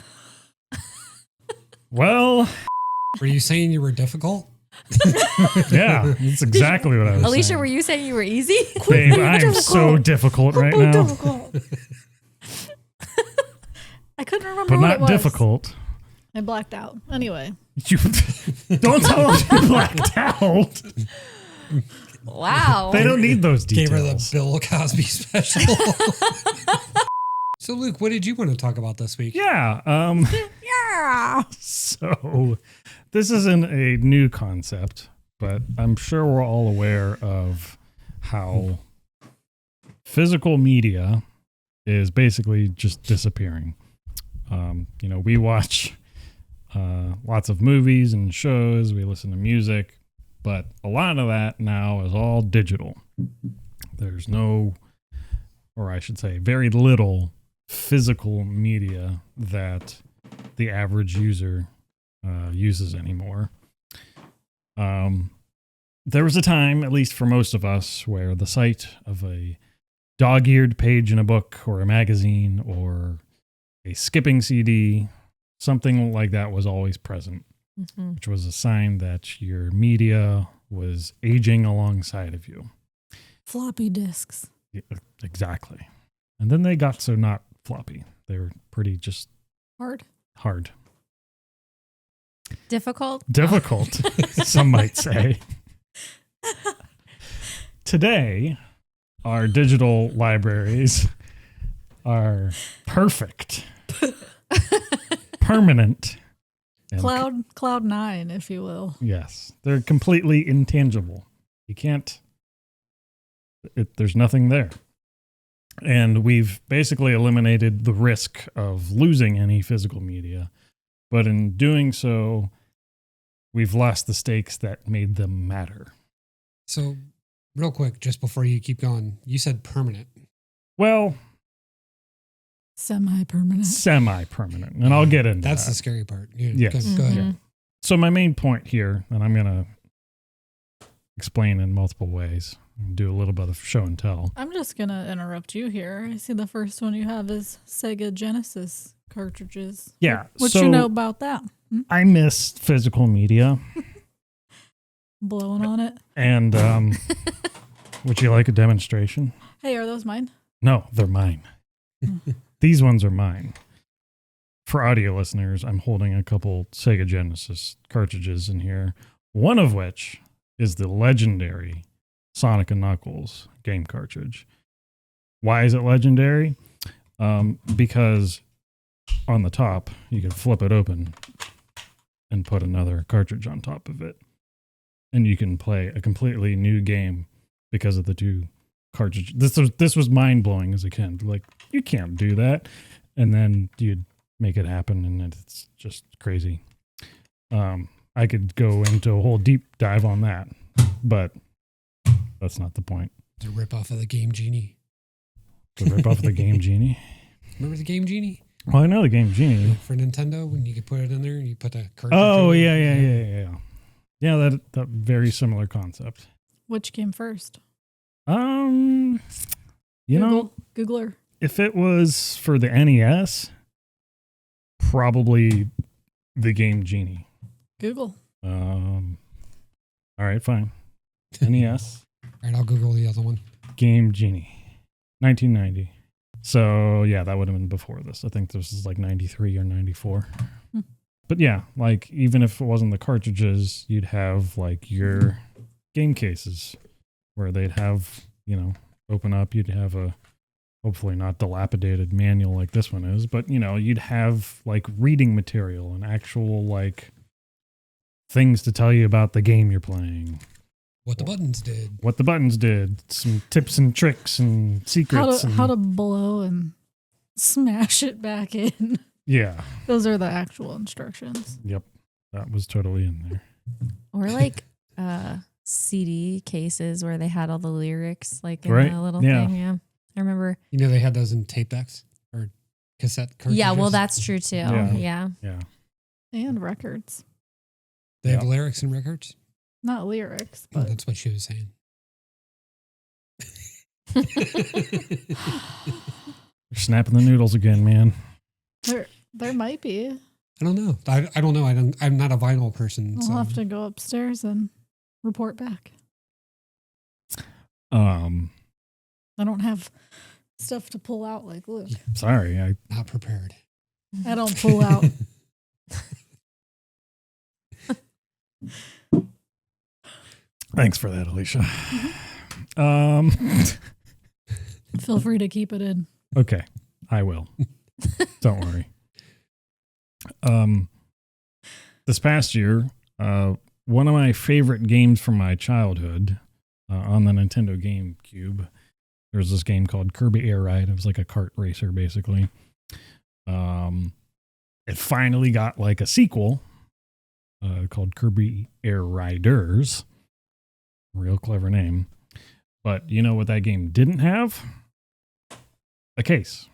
Well, Were you saying you were difficult? yeah, that's exactly what I was Alysha, saying. were you saying you were easy? Babe, I am so difficult right now, I couldn't remember but what not it was. difficult. I blacked out. Anyway, You don't tell them you blacked out. Wow. They don't need those Gave her details. the Bill Cosby special. So, Luke, what did you want to talk about this week? Yeah. yeah. So this isn't a new concept, but I'm sure we're all aware of how physical media is basically just disappearing. We watch lots of movies and shows, we listen to music, but a lot of that now is all digital. There's no, or I should say, very little physical media that the average user uses anymore. There was a time, at least for most of us, where the sight of a dog-eared page in a book or a magazine or a skipping CD, something like that was always present, Mhm. which was a sign that your media was aging alongside of you. Floppy disks. Yeah, exactly. And then they got so not floppy. They were pretty just Hard. hard. Difficult? Difficult, some might say. Today, our digital libraries are perfect, permanent, and Cloud 9, if you will. yes, they're completely intangible. You can't, there's nothing there. And we've basically eliminated the risk of losing any physical media. But in doing so, we've lost the stakes that made them matter. So, real quick, just before you keep going, you said permanent. Well, Semi-permanent. semi-permanent. And I'll get into That's that. the scary part. Yeah, Yes. Go ahead. Mhm. So my main point here, and I'm going to explain in multiple ways, do a little bit of show and tell. I'm just going to interrupt you here. I see the first one you have is Sega Genesis cartridges. Yeah, What so- you know about that? I miss physical media. Blowing on it. And would you like a demonstration? Hey, are those mine? No, they're mine. These ones are mine. For audio listeners, I'm holding a couple Sega Genesis cartridges in here, one of which is the legendary Sonic & Knuckles game cartridge. Why is it legendary? Because on the top, you can flip it open and put another cartridge on top of it. And you can play a completely new game because of the two cartridge. This was mind blowing as a kid. Like, you can't do that, and then you'd make it happen, and it's just crazy. I could go into a whole deep dive on that, but that's not the point. The rip off of the Game Genie. The rip off of the Game Genie. Remember the Game Genie? Well, I know the Game Genie For Nintendo, when you could put it in there and you put the cartridge. Oh in yeah. Yeah, that very similar concept. Which came first? You know, Googler. if it was for the NES, probably the Game Genie. Google. All right, fine. NES. All right, I'll Google the other one. Game Genie. 1990. So, yeah, that would have been before this. I think this is like 93 or 94. But yeah, like, even if it wasn't the cartridges, you'd have like your game cases where they'd have, you know, open up. You'd have a hopefully not dilapidated manual like this one is, but, you know, you'd have like reading material and actual like things to tell you about the game you're playing. What the buttons did. Some tips and tricks and secrets. How to blow and smash it back in. Yeah. Those are the actual instructions. Yep. That was totally in there. Or like CD cases where they had all the lyrics like in Right. a little Yeah. thing. Yeah. I remember. You know, they had those in tape decks or cassette cartridges. Yeah, well, that's true too. Yeah. Yeah. And records. They have Yeah. lyrics and records. Not lyrics, Oh, but that's what she was saying. You're snapping the noodles again, man. there might be. I don't know. I don't know. I'm not a vinyl person. I'll So. have to go upstairs and report back. I don't have stuff to pull out like Luke. Sorry. Not prepared. I don't pull out. Thanks for that, Alysha. Feel free to keep it in. Okay. I will. Don't worry. This past year, one of my favorite games from my childhood on the Nintendo GameCube, there was this game called Kirby Air Ride. It was like a kart racer, basically. It finally got like a sequel called Kirby Air Riders. Real clever name. But you know what that game didn't have? A case.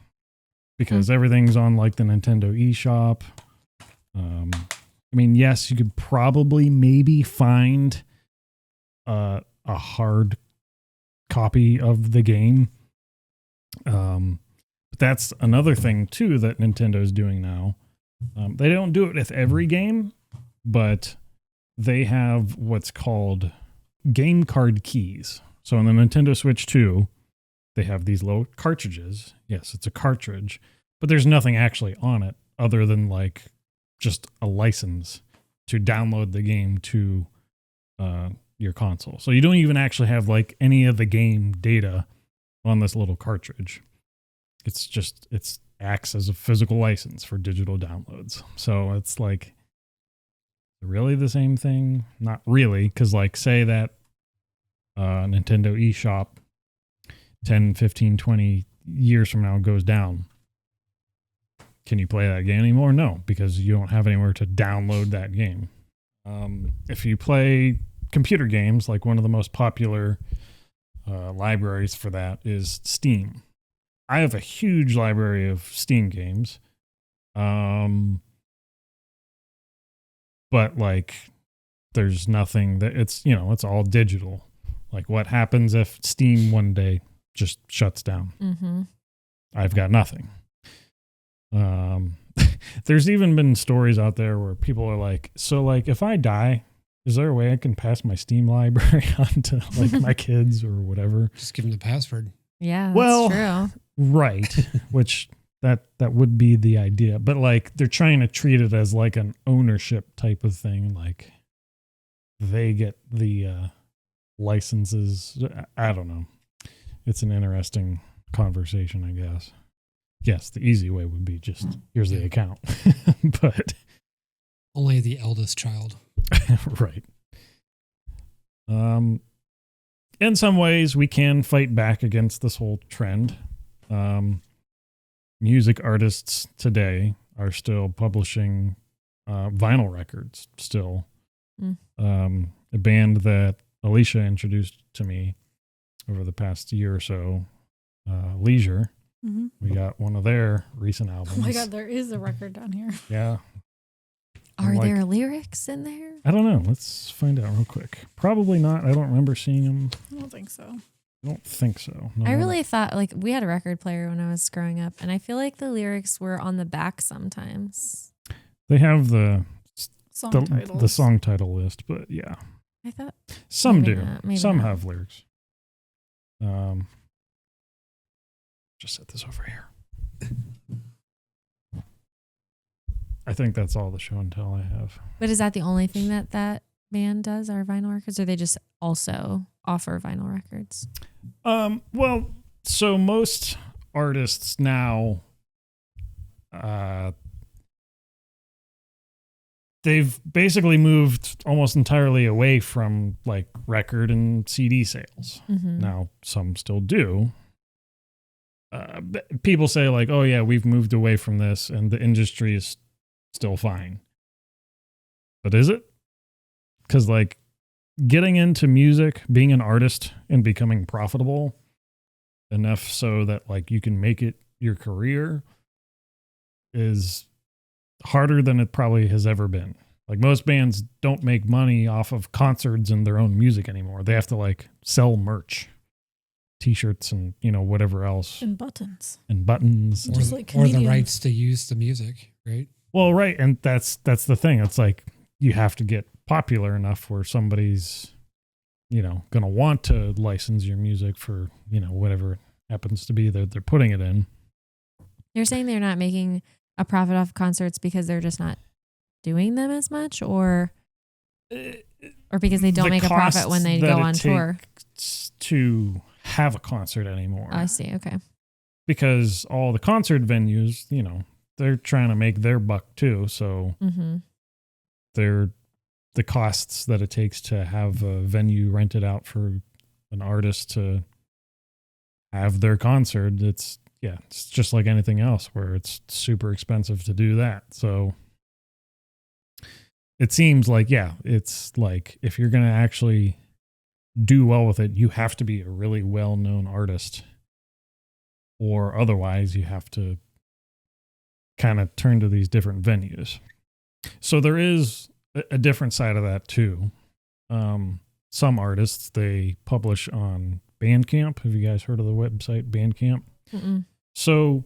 Because everything's on like the Nintendo eShop. I mean, yes, you could probably maybe find a hard copy of the game. But that's another thing too that Nintendo is doing now. They don't do it with every game, but they have what's called game card keys. So on the Nintendo Switch 2, they have these little cartridges. Yes, it's a cartridge, but there's nothing actually on it other than like just a license to download the game to your console. So you don't even actually have like any of the game data on this little cartridge. It acts as a physical license for digital downloads. So it's like really the same thing? Not really, because like say that Nintendo eShop 10, 15, 20 years from now goes down. Can you play that game anymore? No, because you don't have anywhere to download that game. If you play computer games, like one of the most popular libraries for that is Steam. I have a huge library of Steam games. But like there's nothing that it's all digital. Like what happens if Steam one day just shuts down? Mm-hmm. I've got nothing. There's even been stories out there where people are like, so like if I die, is there a way I can pass my Steam library on to like my kids or whatever? Just give them the password. Yeah, that's Well, true. Right. Which that would be the idea. But like they're trying to treat it as like an ownership type of thing. Like they get the licenses. I don't know. It's an interesting conversation, I guess. Yes, the easy way would be just here's the account. But Only the eldest child. right. in some ways, we can fight back against this whole trend. Music artists today are still publishing vinyl records still. A band that Alysha introduced to me over the past year or so, Leisure. Mm-hmm. We got one of their recent albums. Oh my God, there is a record down here. Yeah. Are there lyrics in there? I don't know. Let's find out real quick. Probably not. I don't remember seeing them. I don't think so. I don't think so. No, I really thought, like, we had a record player when I was growing up, and I feel like the lyrics were on the back sometimes. They have the Song song title list, but yeah. I thought Some maybe do. not, maybe Some not. have lyrics. Just set this over here. I think that's all the show and tell I have. But is that the only thing that band does, are vinyl records, or they just also offer vinyl records? Well, so most artists now, they've basically moved almost entirely away from like record and CD sales. Mm-hmm. Now, some still do. People say like, oh yeah, we've moved away from this and the industry is still fine. But is it? Because like getting into music, being an artist and becoming profitable enough so that like you can make it your career is harder than it probably has ever been. Like most bands don't make money off of concerts and their own music anymore. They have to like sell merch, t-shirts and, you know, whatever else. and buttons. And buttons. Just or, like or the comedians. rights to use the music, right? Well, right. And that's the thing. It's like you have to get popular enough where somebody's, you know, going to want to license your music for, you know, whatever it happens to be that they're putting it in. You're saying they're not making a profit off concerts because they're just not doing them as much, or because they don't The make a profit when they costs go that on it tour? takes to have a concert anymore. I see. Okay. Because all the concert venues, you know, they're trying to make their buck too. So Mm-hmm. they're the costs that it takes to have a venue rented out for an artist to have their concert. It's just like anything else where it's super expensive to do that. So it seems like, it's like if you're going to actually do well with it, you have to be a really well-known artist, or otherwise you have to kind of turn to these different venues. So there is a different side of that too. Some artists, they publish on Bandcamp. Have you guys heard of the website Bandcamp? Mm-mm. So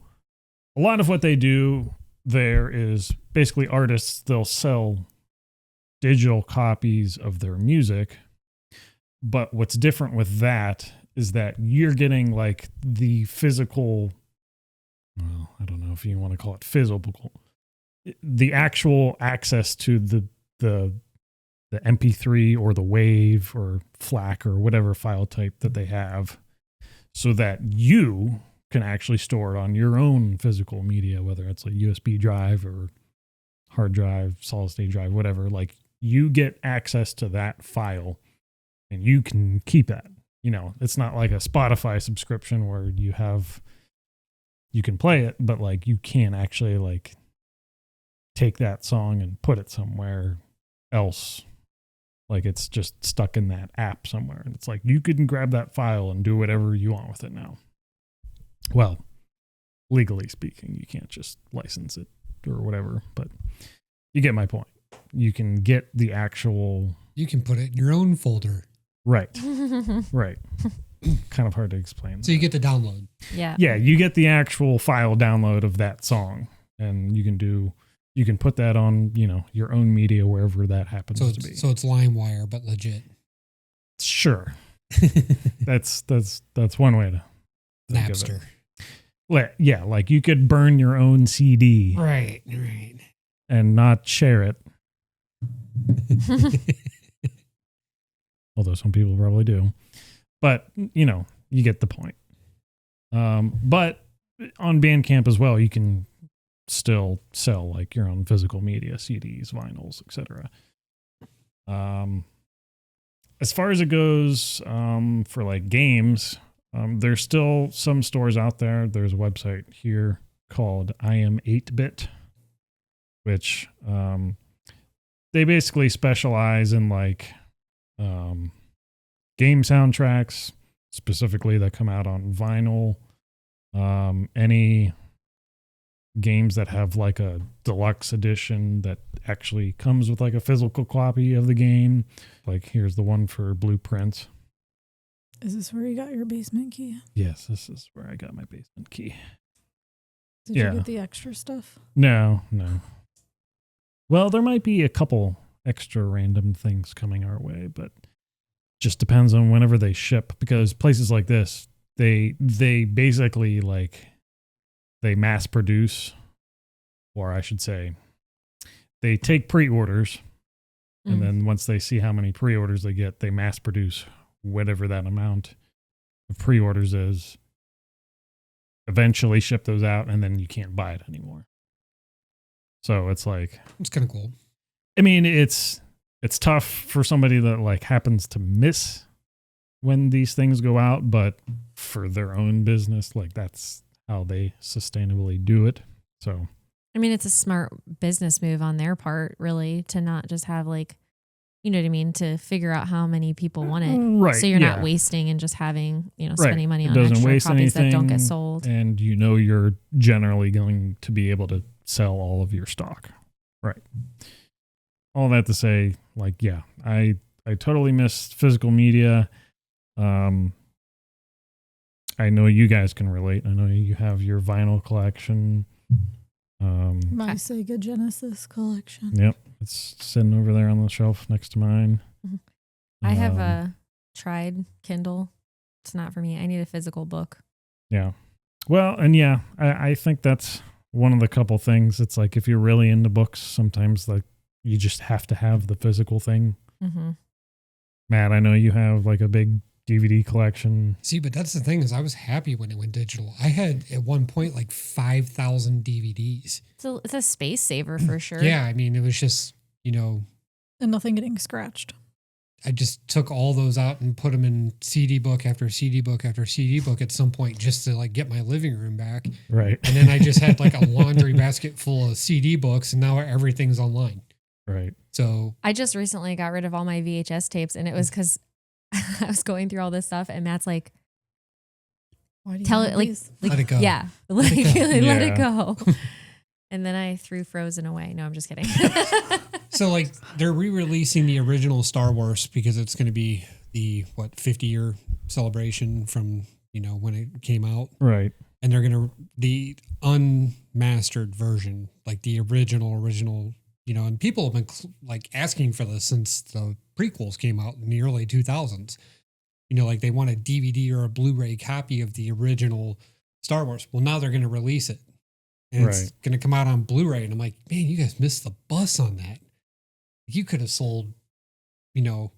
a lot of what they do there is basically artists, they'll sell digital copies of their music. But what's different with that is that you're getting like the physical, well, I don't know if you want to call it physical, the actual access to the MP3 or the WAV or FLAC or whatever file type that they have, so that you can actually store it on your own physical media, whether it's a USB drive or hard drive, solid state drive, whatever. Like you get access to that file and you can keep that. You know, it's not like a Spotify subscription where you can play it, but like you can't actually like take that song and put it somewhere else. Like it's just stuck in that app somewhere. And it's like you can grab that file and do whatever you want with it now. Well, legally speaking, you can't just license it or whatever, but you get my point. You can get the actual... You can put it in your own folder. Right. Right. Kind of hard to explain. So you get the download. Yeah. Yeah, you get the actual file download of that song, and you can put that on, you know, your own media wherever that happens to be. So it's LimeWire, but legit. Sure. That's one way to think of it. Napster. Yeah, like you could burn your own CD Right. and not share it. Although some people probably do. But, you know, you get the point. But on Bandcamp as well, you can still sell like your own physical media, CDs, vinyls, etc. as far as it goes, for like games, there's still some stores out there. There's a website here called I Am 8-Bit, which they basically specialize in like game soundtracks, specifically that come out on vinyl. Any games that have like a deluxe edition that actually comes with like a physical copy of the game. Like here's the one for Blueprints. Is this where you got your basement key? Yes, this is where I got my basement key. Did you get the extra stuff? No. Well, there might be a couple extra random things coming our way, but just depends on whenever they ship, because places like this, they basically like they mass produce, or I should say they take pre-orders, and then once they see how many pre-orders they get, they mass produce whatever that amount of pre-orders is, eventually ship those out, and then you can't buy it anymore. So it's like, It's kind of cool. I mean, it's tough for somebody that like happens to miss when these things go out, but for their own business, like that's how they sustainably do it. So, I mean, it's a smart business move on their part, really, to not just have like, you know what I mean, to figure out how many people want it. right. So you're not wasting and just having, spending money on doesn't extra waste copies that don't get anything, sold. and you're generally going to be able to sell all of your stock. Right. All that to say, like, yeah, I totally missed physical media. I know you guys can relate. I know you have your vinyl collection. My Sega Genesis collection. Yep. It's sitting over there on the shelf next to mine. I have tried Kindle. It's not for me. I need a physical book. Yeah. Well, and yeah, I think that's one of the couple things. It's like if you're really into books, sometimes like you just have to have the physical thing. Mm-hmm. Matt, I know you have like a big DVD collection. See, but that's the thing is I was happy when it went digital. I had at one point like 5,000 DVDs. It's a space saver for sure. Yeah, I mean, it was just, And nothing getting scratched. I just took all those out and put them in CD book after CD book after CD book at some point just to like get my living room back. Right. And then I just had like a laundry basket full of CD books and now everything's online. Right. So I just recently got rid of all my VHS tapes, and it was because I was going through all this stuff, and Matt's like, Why do you tell have it like, these? let it go. Yeah, Let it go. let it Yeah. go. And then I threw Frozen away. No, I'm just kidding. So like they're re-releasing the original Star Wars because it's going to be the 50-year celebration from, when it came out. Right. And they're going to the unmastered version, like the original, and people have been like asking for this since the prequels came out in the early 2000s. Like they want a DVD or a Blu-ray copy of the original Star Wars. Well, now they're going to release it. And it's going to come out on Blu-ray. And I'm like, man, you guys missed the bus on that. You could have sold, 1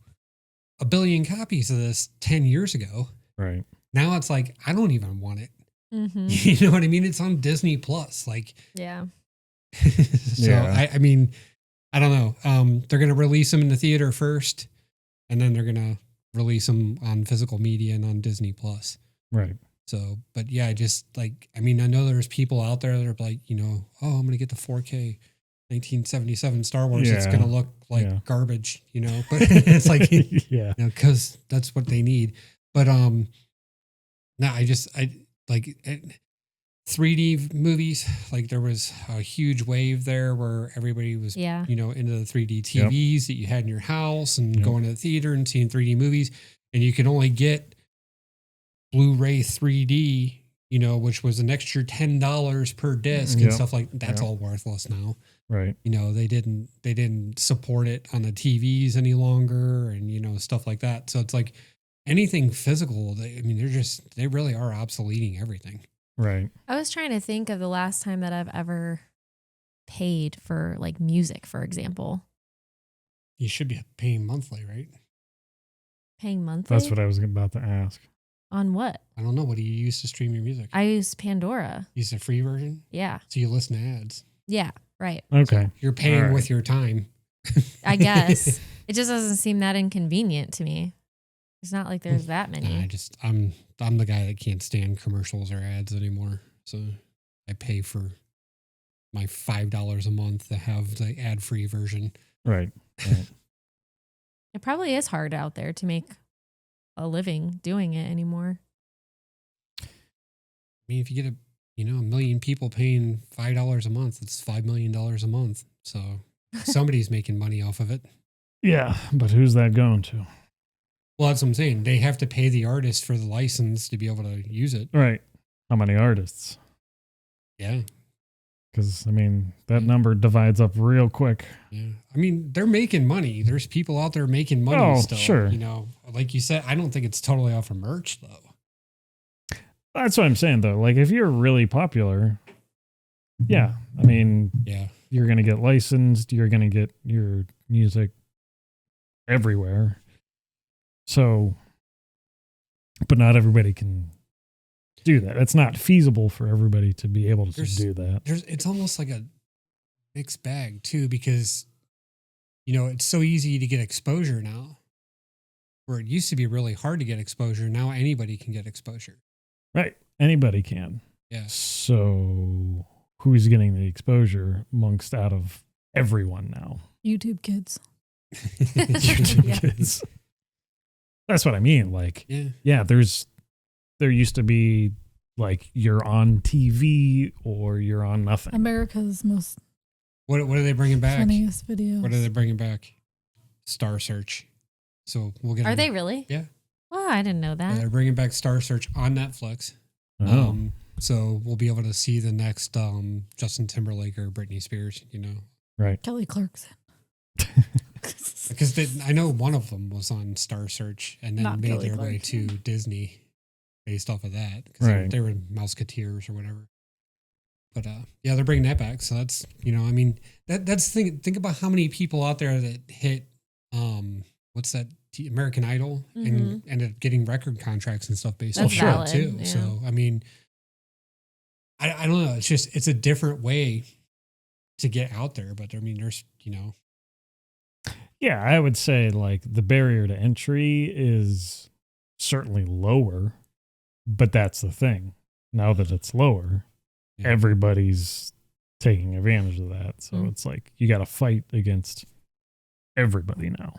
billion copies of this 10 years ago. Right. Now it's like, I don't even want it. Mm-hmm. You know what I mean? It's on Disney Plus. Like, Yeah. so Yeah. I mean, I don't know. They're going to release them in the theater first, and then they're going to release them on physical media and on Disney Plus. Right. So, but yeah, just like, I mean, I know there's people out there that are like, oh, I'm going to get the 4K 1977 Star Wars. It's Yeah. going to look like garbage, but it's like, yeah. because that's what they need. But, no, I like 3D movies. Like there was a huge wave there where everybody was, into the 3D TVs that you had in your house and going to the theater and seeing 3D movies. And you could only get Blu-ray 3D, which was an extra $10 per disc and stuff like that's all worthless now. Right. They didn't support it on the TVs any longer and, stuff like that. So it's like anything physical, they really are obsoleting everything. Right. I was trying to think of the last time that I've ever paid for like music, for example. You should be paying monthly, right? Paying monthly? That's what I was about to ask. On what? I don't know. What do you use to stream your music? I use Pandora. Use the free version? Yeah. So you listen to ads. Yeah. Right. Okay. So you're paying All right. with your time. I guess. It just doesn't seem that inconvenient to me. It's not like there's that many. I'm the guy that can't stand commercials or ads anymore. So I pay for my $5 a month to have the ad-free version. Right. It probably is hard out there to make a living doing it anymore. I mean, if you get a million people paying $5 a month, it's $5 million a month. So somebody's making money off of it. Yeah, but who's that going to? Well, that's what I'm saying. They have to pay the artist for the license to be able to use it. Right. How many artists? Yeah. Because, I mean, that number divides up real quick. Yeah. I mean, they're making money. There's people out there making money still. Sure. Like you said, I don't think it's totally off of merch, though. That's what I'm saying, though. Like, if you're really popular, yeah. I mean, yeah, you're going to get licensed. You're going to get your music everywhere. So, but not everybody can do that. It's not feasible for everybody to be able to do that. It's almost like a mixed bag too, because it's so easy to get exposure now, where it used to be really hard to get exposure. Now anybody can get exposure. Right. Anybody can. Yeah. So who's getting the exposure amongst out of everyone now? YouTube kids. YouTube kids. That's what I mean. Like, yeah, there used to be like you're on TV or you're on nothing. America's most What are they bringing back? funniest videos. What are they bringing back? Star Search. So we'll get. Are they really? Yeah. Well, I didn't know Yeah, that. they're bringing back Star Search on Netflix. Oh. So we'll be able to see the next Justin Timberlake or Britney Spears. Right. Kelly Clarkson. Because I know one of them was on Star Search and then Not made Kelly their way to Clarkson. Disney based off of that. Because Right. they were Mouseketeers or whatever. But yeah, they're bringing that back. So that's, I mean, that's the thing. Think about how many people out there that hit, what's that, American Idol and ended up getting record contracts and stuff based That's off of valid, that too. yeah. So, I mean, I don't know. It's a different way to get out there. But I mean, there's, Yeah, I would say like the barrier to entry is certainly lower, but that's the thing. Now that it's lower, everybody's taking advantage of that. So it's like you got to fight against everybody now.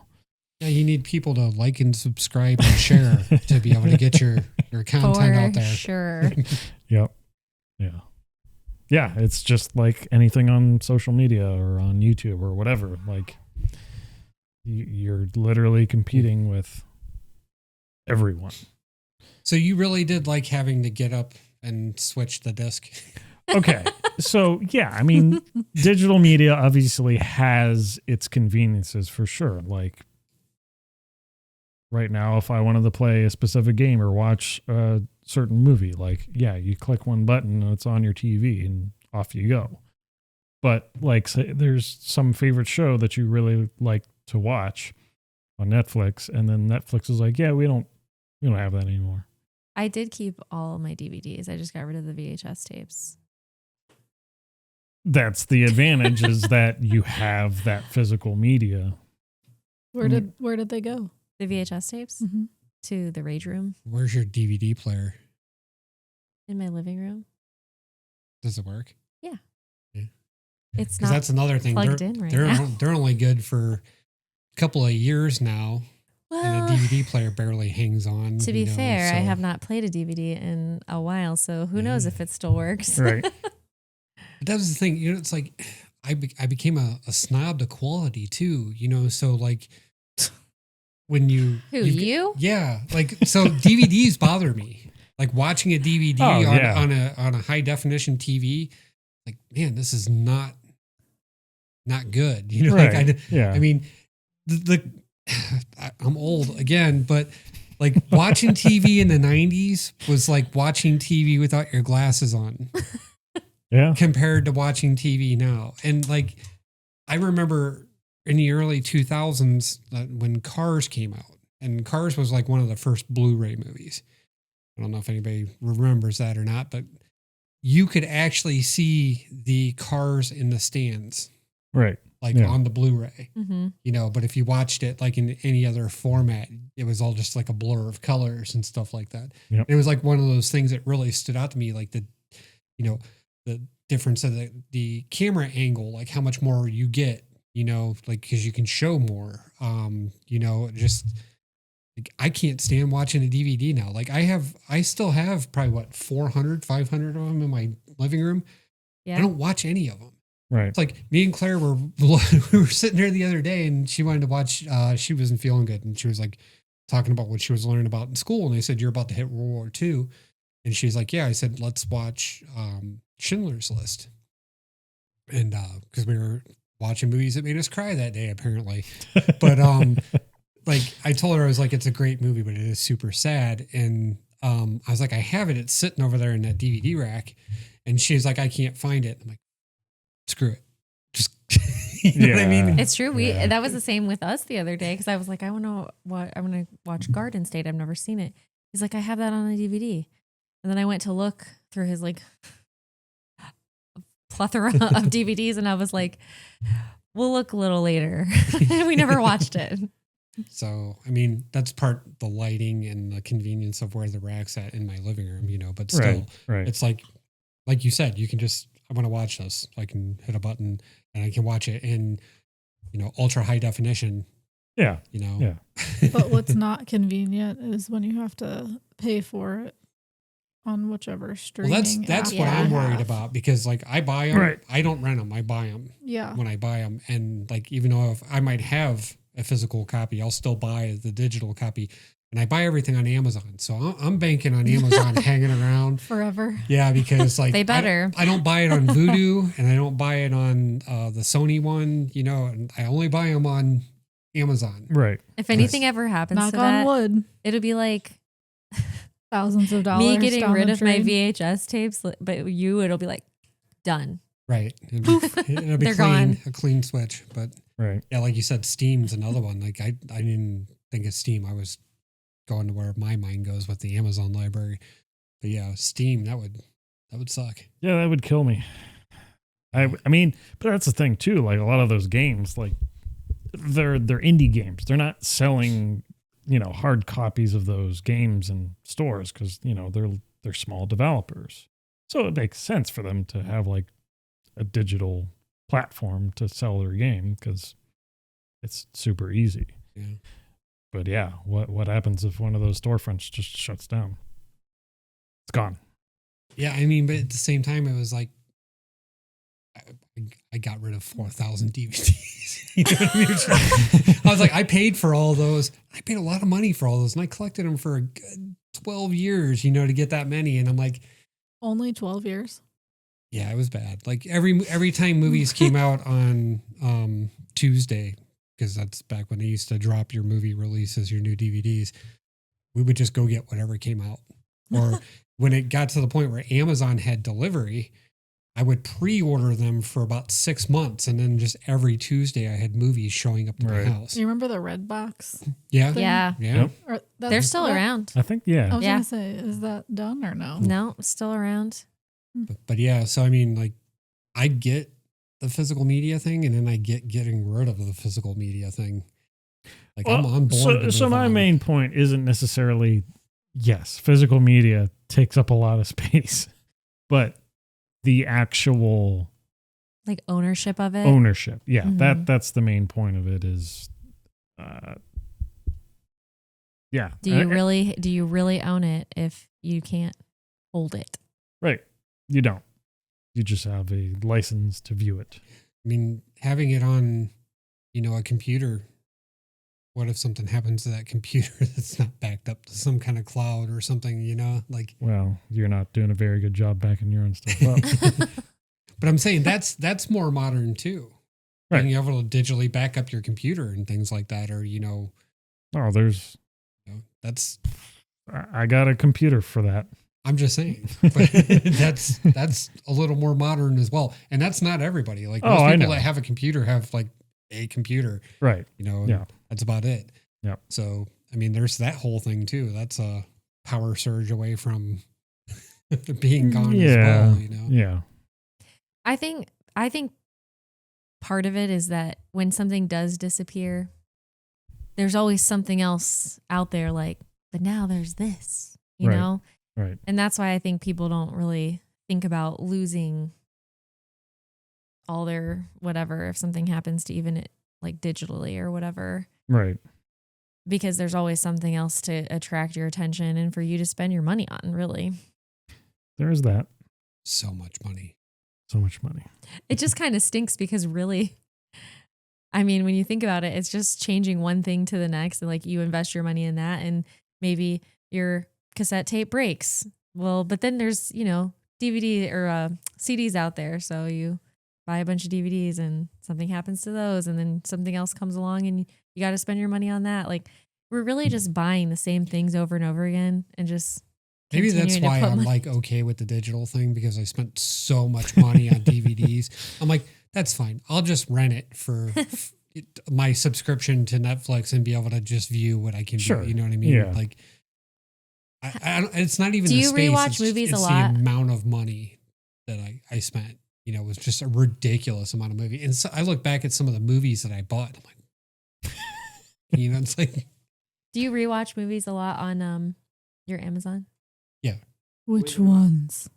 Yeah, you need people to like and subscribe and share to be able to get your content out there. Sure. Yep. Yeah. Yeah, it's just like anything on social media or on YouTube or whatever. Like you're literally competing with everyone. So you really did like having to get up and switch the disc. Okay. So, yeah, I mean, digital media obviously has its conveniences for sure. Like right now, if I wanted to play a specific game or watch a certain movie, like, yeah, you click one button and it's on your TV and off you go. But like, say there's some favorite show that you really like to watch on Netflix, and then Netflix is like, yeah, we don't have that anymore. I did keep all my DVDs. I just got rid of the VHS tapes. That's the advantage is that you have that physical media. Where did they go? The VHS tapes to the rage room Where's your DVD player? in my living room. Does it work? It's Because not that's another thing. plugged in right now. They're only good for a couple of years now, and a DVD player barely hangs on. To be fair, I so- have not played a DVD in a while, so who knows if it still works. Right. But that was the thing. It's like I became a snob to quality too. So like when you You? yeah, like so DVDs bother me. Like watching a DVD on a high definition TV. Like, man, this is not good. Right. Like I mean, I'm old again, but like watching TV in the 90s was like watching TV without your glasses on. Yeah. Compared to watching TV now. And like, I remember in the early 2000s when Cars came out, and Cars was like one of the first Blu-ray movies. I don't know if anybody remembers that or not, but you could actually see the cars in the stands. Right. like Yeah. on the Blu-ray, Mm-hmm. you know, but if you watched it like in any other format, it was all just like a blur of colors and stuff like that. Yep. It was like one of those things that really stood out to me, like the difference of the camera angle, like how much more you get, you know, like, cause you can show more, you know, just like, I can't stand watching a DVD now. Like I still have probably 400, 500 of them in my living room. Yeah. I don't watch any of them. Right. It's like me and Claire we were sitting there the other day and she wanted to watch, she wasn't feeling good. And she was like talking about what she was learning about in school. And they said, you're about to hit World War II. And she's like, yeah. I said, let's watch Schindler's List. And because we were watching movies that made us cry that day, apparently. But like I told her, I was like, it's a great movie, but it is super sad. And I was like, I have it. It's sitting over there in that DVD rack. And she's like, I can't find it. I'm like, screw it. Just, you know what I mean? It's true. That was the same with us the other day because I was like, I want to watch Garden State. I've never seen it. He's like, I have that on a DVD. And then I went to look through his like plethora of DVDs and I was like, we'll look a little later. And we never watched it. So, I mean, that's part the lighting and the convenience of where the rack's at in my living room, you know, but still, Right. it's like you said, you can just, I want to watch this. I can hit a button and I can watch it in, you know, ultra high definition, Yeah. you know. Yeah. But what's not convenient is when you have to pay for it on whichever streaming. Well, that's app what you I'm worried have. about because like I buy them, Right. I don't rent them. I buy them Yeah. when I buy them. And like, even though if I might have a physical copy, I'll still buy the digital copy and I buy everything on Amazon. So I'm banking on Amazon hanging around. Forever. Yeah. Because like They better. I don't buy it on Vudu and I don't buy it on the Sony one, you know, and I only buy them on Amazon. Right. If anything ever happens Knock to on that, wood. it'll be like Thousands of dollars. me getting down rid the of my drain. VHS tapes, but it'll be like done. Right. It'll be They're clean, gone. a clean switch. But Right. yeah, like you said, Steam's another one. Like I didn't think of Steam. I was going to where my mind goes with the Amazon library. But yeah, Steam, that would suck. Yeah, that would kill me. I mean, but that's the thing too. Like a lot of those games, like they're indie games. They're not selling, you know, hard copies of those games in stores because, you know, they're small developers. So it makes sense for them to have like a digital platform to sell their game because it's super easy. Yeah. But yeah, what happens if one of those storefronts just shuts down? It's gone. Yeah, I mean, but at the same time, it was like I got rid of 4,000 DVDs. You know what I mean? I was like, I paid for all those. I paid a lot of money for all those, and I collected them for a good 12 years, you know, to get that many. And I'm like, Only 12 years. yeah, it was bad. Like every time movies came out on Tuesday, because that's back when they used to drop your movie releases, your new DVDs, we would just go get whatever came out. Or when it got to the point where Amazon had delivery, I would pre-order them for about 6 months. And then just every Tuesday I had movies showing up to my Right. house. Do you remember the Red Box? Yeah. thing? Yeah. Yeah. Yep. Or They're still around. I think, yeah. I was Yeah. going to say, is that done or no? No, still around. But yeah, so I mean, like, I get the physical media thing, and then I get getting rid of the physical media thing. Like, I'm on board. So my main point isn't necessarily, yes, physical media takes up a lot of space, but the actual Like ownership of it. ownership, yeah, Mhm. that's the main point of it. Is, yeah. Do you really own it if you can't hold it? Right? You don't. You just have a license to view it. I mean, having it on, you know, a computer. What if something happens to that computer that's not backed up to some kind of cloud or something? You know, like. Well, you're not doing a very good job backing your own stuff up. But I'm saying that's more modern too. Right. Being able to digitally back up your computer and things like that, or you know, that's. I got a computer for that. I'm just saying, but that's a little more modern as well, and that's not everybody. Like most I people know. that have a computer have like a computer, Right. you know. And Yeah. that's about it. Yep. So I mean, there's that whole thing too. That's a power surge away from being gone as Yeah. well. You know. Yeah. I think part of it is that when something does disappear, there's always something else out there like, but now there's this, you Right. know? Right. And that's why I think people don't really think about losing all their whatever if something happens to even it like digitally or whatever. Right. Because there's always something else to attract your attention and for you to spend your money on, really. There's that. So much money. So much money. It just kind of stinks because really, I mean, when you think about it, it's just changing one thing to the next. And like you invest your money in that and maybe your cassette tape breaks. Well, but then there's, you know, DVD or CDs out there. So you buy a bunch of DVDs and something happens to those. And then something else comes along and you got to spend your money on that. Like we're really just buying the same things over and over again and just Maybe that's continuing to why put I'm money- like okay with the digital thing because I spent so much money on DVDs. I'm like, that's fine. I'll just rent it for my subscription to Netflix and be able to just view what I can Sure. view. You know what I mean? Yeah. Like, I don't, it's not even Do the you space. rewatch it's, movies it's a lot? the amount of money that I spent. You know, it was just a ridiculous amount of movie. And so I look back at some of the movies that I bought. I'm like, you know, it's like, Do you rewatch movies a lot on your Amazon? Which ones?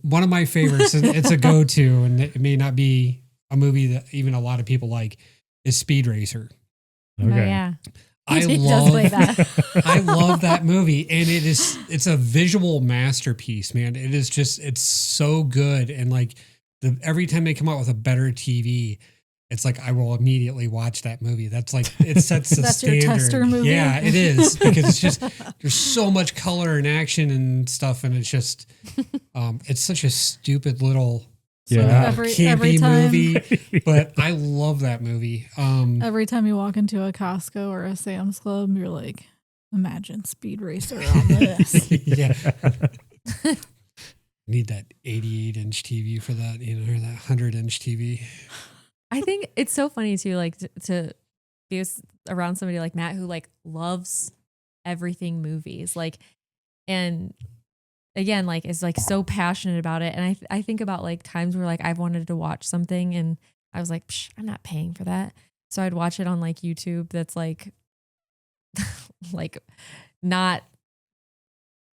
one of my favorites, and it's a go-to, and it may not be a movie that even a lot of people like, is Speed Racer. Okay. Oh, yeah. I He does love play that. I love that movie, and it's a visual masterpiece, man. It is just, it's so good, and like every time they come out with a better TV, it's like I will immediately watch that movie. That's like it sets the That's your standard. tester movie? Yeah, it is because it's just there's so much color and action and stuff, and it's just it's such a stupid little Yeah. Every campy time. movie, but I love that movie. Every time you walk into a Costco or a Sam's Club, you're like, imagine Speed Racer on this. Yeah. Need that 88-inch TV for that, you know, or that 100-inch TV. I think it's so funny too, like to be around somebody like Matt who like loves everything movies, like, and again, like is like so passionate about it. And I think about like times where like I've wanted to watch something and I was like, I'm not paying for that. So I'd watch it on like YouTube. That's like, like not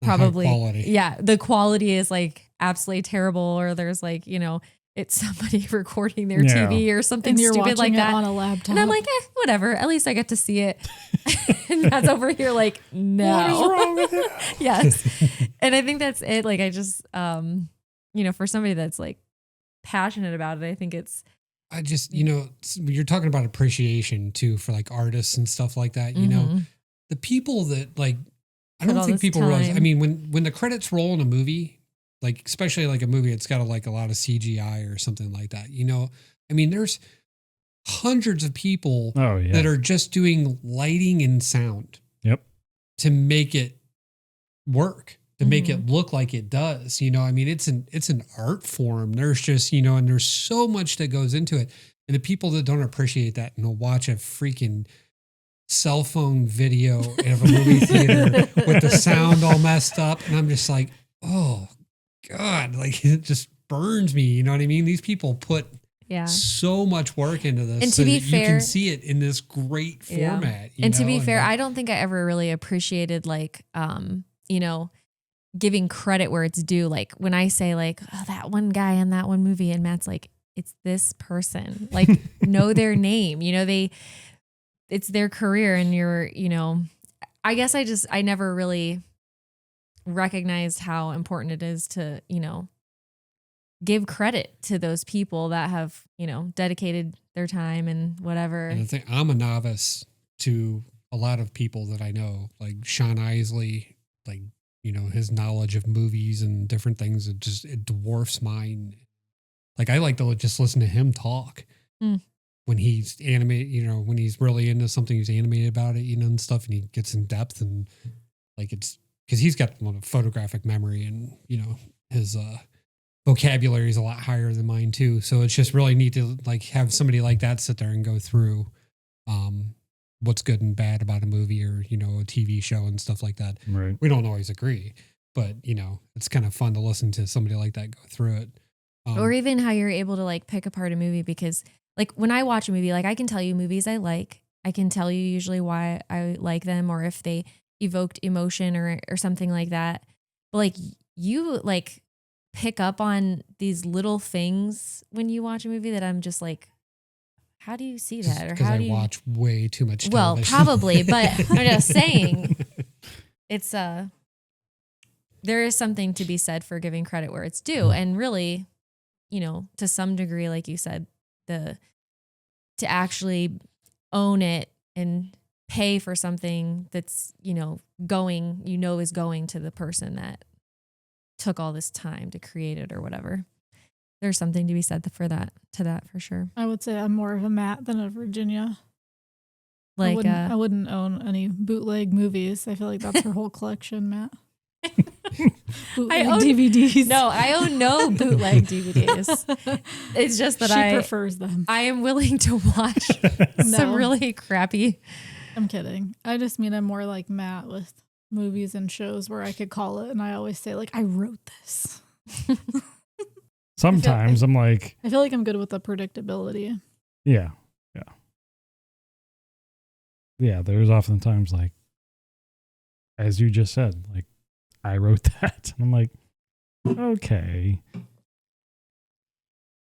probably, High quality. yeah. The quality is like absolutely terrible, or there's like, you know, it's somebody recording their Yeah. TV or something And you're stupid watching like that. it on a laptop. And I'm like, whatever. At least I get to see it. And that's over here like, no. What is wrong with it? Yes. And I think that's it. Like I just, you know, for somebody that's like passionate about it, I think it's, I just, you know, you're talking about appreciation too for like artists and stuff like that. You know, Mhm. the people that like, I Put don't all think this people realize. I time. mean, when the credits roll in a movie, like especially like a movie, it's got like a lot of CGI or something like that. You know, I mean, there's hundreds of people Oh yeah. that are just doing lighting and sound. Yep. To make it work, to make Mm-hmm. it look like it does. You know, I mean, it's an art form. There's just, you know, and there's so much that goes into it. And the people that don't appreciate that and will watch a freaking cell phone video of a movie theater with the sound all messed up. And I'm just like, oh God, like it just burns me. You know what I mean? These people put yeah. so much work into this. And to so be that you fair- can see it in this great Yeah. format. you And to know, be fair, like- I don't think I ever really appreciated like, you know, giving credit where it's due. Like when I say like, oh, that one guy in that one movie, and Matt's like, it's this person, like know their name, you know, it's their career, and you're, you know, I guess I never really recognized how important it is to, you know, give credit to those people that have, you know, dedicated their time and whatever. And I think I'm a novice to a lot of people that I know, like Sean Isley, like, you know, his knowledge of movies and different things, it dwarfs mine. Like I like to just listen to him talk when he's animated, you know, when he's really into something, he's animated about it, you know, and stuff, and he gets in depth, and like it's because he's got a lot of photographic memory, and you know, his vocabulary is a lot higher than mine too. So it's just really neat to like have somebody like that sit there and go through what's good and bad about a movie or, you know, a TV show and stuff like that. Right. We don't always agree, but you know, it's kind of fun to listen to somebody like that go through it. Or even how you're able to like pick apart a movie, because like when I watch a movie, like I can tell you movies I like. I can tell you usually why I like them or if they evoked emotion or something like that. But like you like pick up on these little things when you watch a movie that I'm just like, how do you see that? Or because how I do you watch way too much Well, television. probably, but I'm just saying it's there is something to be said for giving credit where it's due. And really, you know, to some degree, like you said, to actually own it and pay for something that's, you know, is going to the person that took all this time to create it or whatever. There's something to be said for that for sure. I would say I'm more of a Matt than a Virginia. Like I wouldn't own any bootleg movies. I feel like that's her whole collection, Matt. Bootleg DVDs. No, I own no bootleg DVDs. It's just that she prefers them. I am willing to watch some really crappy. I'm kidding. I just mean I'm more like Matt with movies and shows where I could call it, and I always say like I wrote this. Sometimes I'm like, I feel like I'm good with the predictability. Yeah. There's oftentimes like, as you just said, like I wrote that, and I'm like, okay,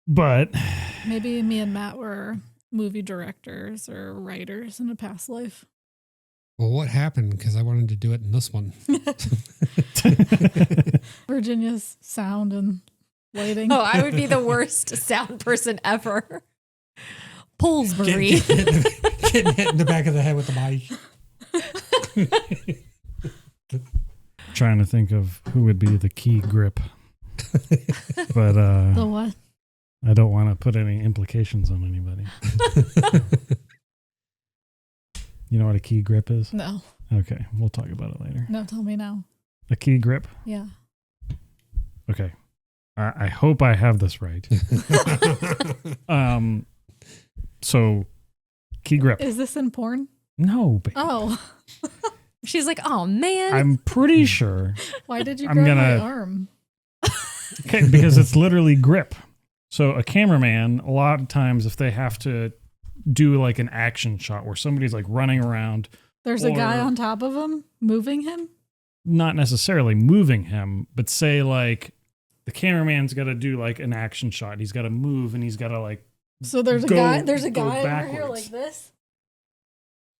but maybe me and Matt were movie directors or writers in a past life. Well, what happened? Because I wanted to do it in this one. Virginia's sound and lighting. Oh, I would be the worst sound person ever. Pullsbury. Getting hit in the back of the head with the mic. Trying to think of who would be the key grip. But the what? I don't want to put any implications on anybody. You know what a key grip is? No. Okay, we'll talk about it later. No, tell me now. A key grip? Yeah. Okay. I hope I have this right. So key grip. Is this in porn? No, baby. Oh. She's like, oh man. I'm pretty sure. Why did you grab my arm? Okay, because it's literally grip. So a cameraman, a lot of times if they have to do like an action shot where somebody's like running around. There's a guy on top of him moving him? Not necessarily moving him, but say like the cameraman's got to do like an action shot. He's got to move and he's got to like. So there's a guy over here like this?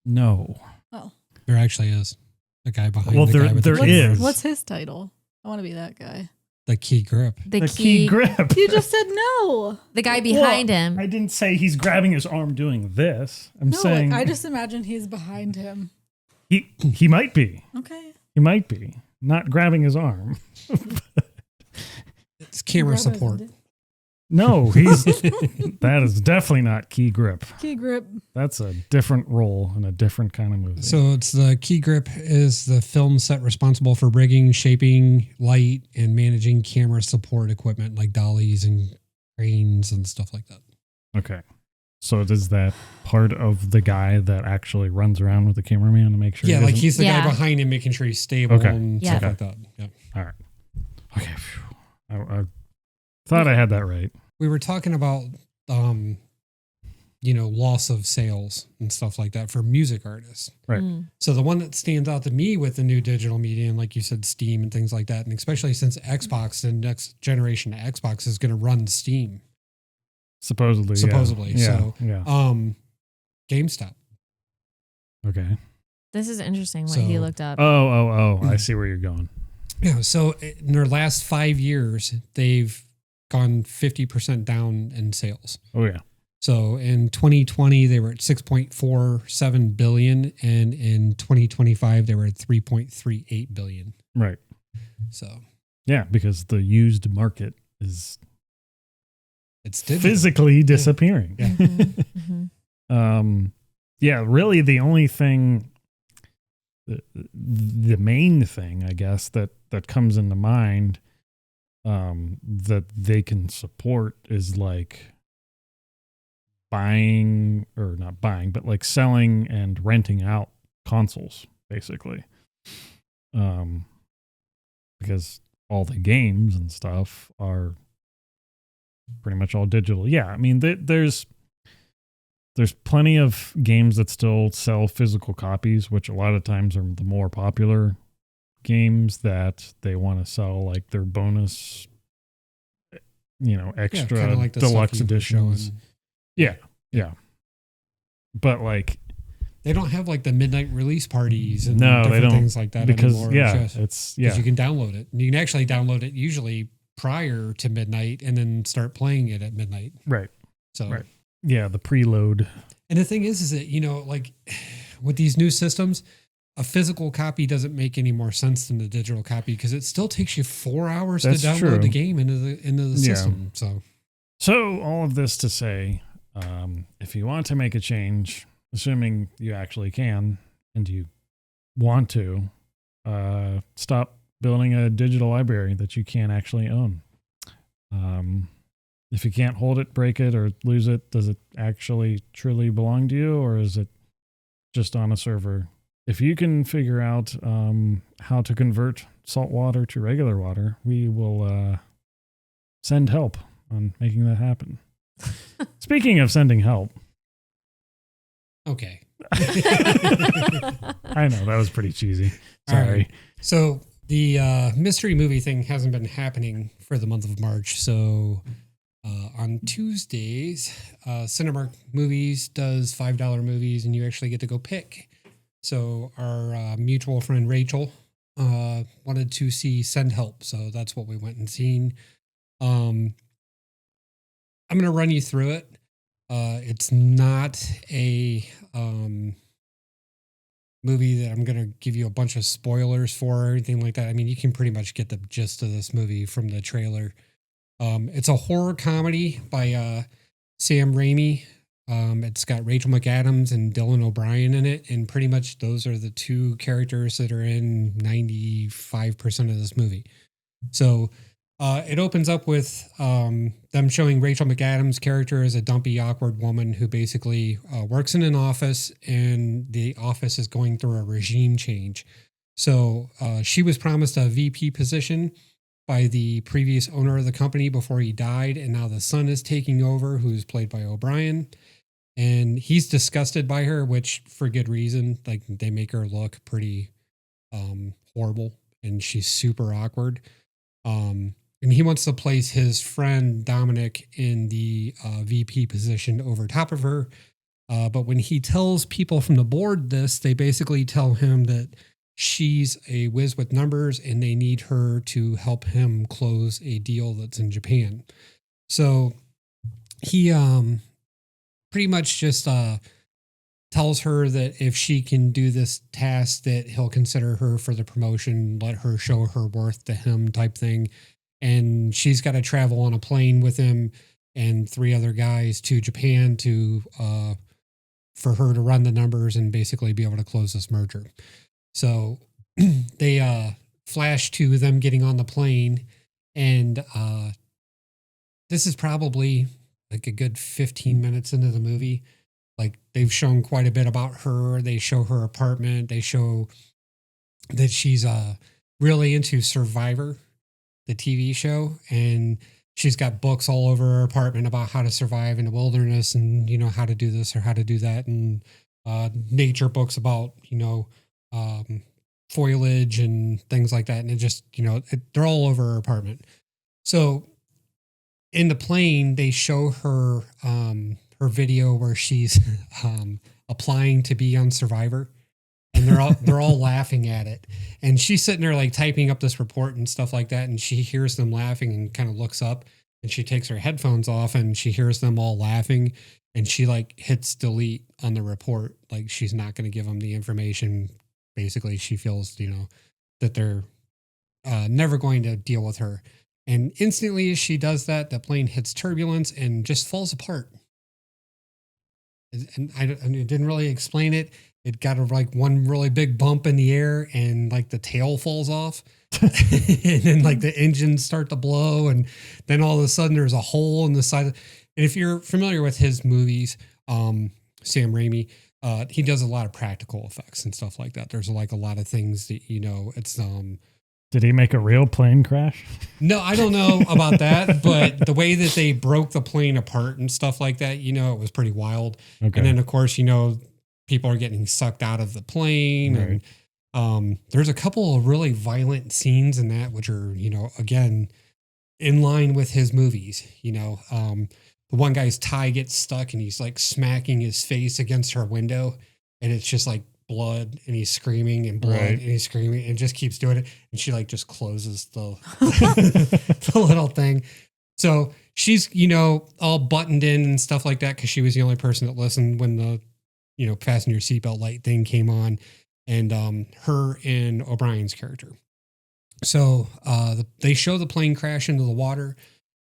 No. Oh. There actually is a guy behind the guy with there the is. What's his title? I want to be that guy. The key grip. The key grip. You just said no. The guy behind him. I didn't say he's grabbing his arm doing this. I'm saying like, I just imagine he's behind him. He might be. Okay. He might be. Not grabbing his arm. It's camera support. No, that is definitely not key grip. Key grip. That's a different role in a different kind of movie. So it's the key grip is the film set responsible for rigging, shaping, light, and managing camera support equipment like dollies and cranes and stuff like that. Okay. So is that part of the guy that actually runs around with the cameraman to make sure? Yeah, like he's the guy behind him making sure he's stable and stuff like that. Yeah. All right. Okay. I thought I had that right. We were talking about, loss of sales and stuff like that for music artists. Right. So the one that stands out to me with the new digital media and like you said, Steam and things like that, and especially since Xbox, the next generation of Xbox is going to run Steam. Supposedly. Yeah. So, GameStop. Okay. This is interesting what he looked up. Oh, I see where you're going. Yeah. So in their last 5 years, they've gone 50% down in sales. Oh, yeah. So in 2020, they were at 6.47 billion. And in 2025, they were at 3.38 billion. Right. So. Yeah, because the used market is it's digital. Physically disappearing. Yeah. Yeah, really the only thing, the main thing, I guess, that comes into mind that they can support is like buying, or not buying, but like selling and renting out consoles, basically. Because all the games and stuff are pretty much all digital. Yeah, I mean, there's plenty of games that still sell physical copies, which a lot of times are the more popular games that they want to sell, like their bonus, extra kinda like the deluxe stuff you were editions. showing. Yeah. But like, They don't have like the midnight release parties and no, they different don't, things like that because anymore. it's Because you can download it. You can actually download it usually prior to midnight and then start playing it at midnight. right. So Right. Yeah, the preload. And the thing is that, like with these new systems, a physical copy doesn't make any more sense than the digital copy because it still takes you 4 hours That's to download true. the game into the system. So all of this to say, if you want to make a change, assuming you actually can and you want to, stop building a digital library that you can't actually own. If you can't hold it, break it, or lose it, does it actually truly belong to you, or is it just on a server? If you can figure out how to convert salt water to regular water, we will send help on making that happen. Speaking of sending help. Okay. I know, that was pretty cheesy. Sorry. All right. So the mystery movie thing hasn't been happening for the month of March. So on Tuesdays, Cinemark Movies does $5 movies and you actually get to go pick. So our mutual friend Rachel wanted to see Send Help. So that's what we went and seen. I'm going to run you through it. It's not a movie that I'm going to give you a bunch of spoilers for or anything like that. I mean, you can pretty much get the gist of this movie from the trailer. It's a horror comedy by Sam Raimi. It's got Rachel McAdams and Dylan O'Brien in it. And pretty much those are the two characters that are in 95% of this movie. So it opens up with them showing Rachel McAdams' character as a dumpy, awkward woman who basically works in an office, and the office is going through a regime change. So she was promised a VP position by the previous owner of the company before he died, and now the son is taking over, who's played by O'Brien. And he's disgusted by her, which for good reason. Like, they make her look pretty horrible, and she's super awkward. And he wants to place his friend Dominic in the VP position over top of her. But when he tells people from the board this, they basically tell him that she's a whiz with numbers and they need her to help him close a deal that's in Japan. So he pretty much just tells her that if she can do this task, that he'll consider her for the promotion, let her show her worth to him type thing. And she's got to travel on a plane with him and 3 other guys to Japan to for her to run the numbers and basically be able to close this merger. So they flash to them getting on the plane, and this is probably like a good 15 minutes into the movie. Like, they've shown quite a bit about her. They show her apartment. They show that she's really into Survivor, the TV show, and she's got books all over her apartment about how to survive in the wilderness and, how to do this or how to do that, and nature books about, foliage and things like that. And it just, they're all over her apartment. So in the plane, they show her her video where she's applying to be on Survivor, and they're all laughing at it. And she's sitting there like typing up this report and stuff like that, and she hears them laughing and kind of looks up, and she takes her headphones off and she hears them all laughing, and she like hits delete on the report. Like, she's not going to give them the information. Basically, she feels, that they're never going to deal with her. And instantly as she does that, the plane hits turbulence and just falls apart. And it didn't really explain it. It got like one really big bump in the air, and like the tail falls off. And then like the engines start to blow, and then all of a sudden there's a hole in the side. And if you're familiar with his movies, Sam Raimi, he does a lot of practical effects and stuff like that. There's like a lot of things that, it's Did he make a real plane crash? No, I don't know about that, but the way that they broke the plane apart and stuff like that, you know, it was pretty wild. Okay. And then, of course, you know, people are getting sucked out of the plane. Right. And there's a couple of really violent scenes in that, which are, you know, again, in line with his movies. You know, the one guy's tie gets stuck and he's like smacking his face against her window. And it's just like blood, and he's screaming and blood, Right. and he's screaming and just keeps doing it. And she like just closes the the little thing. So she's, you know, all buttoned in and stuff like that because she was the only person that listened when the, you know, fasten your seatbelt light thing came on, and her and O'Brien's character. So they show the plane crash into the water,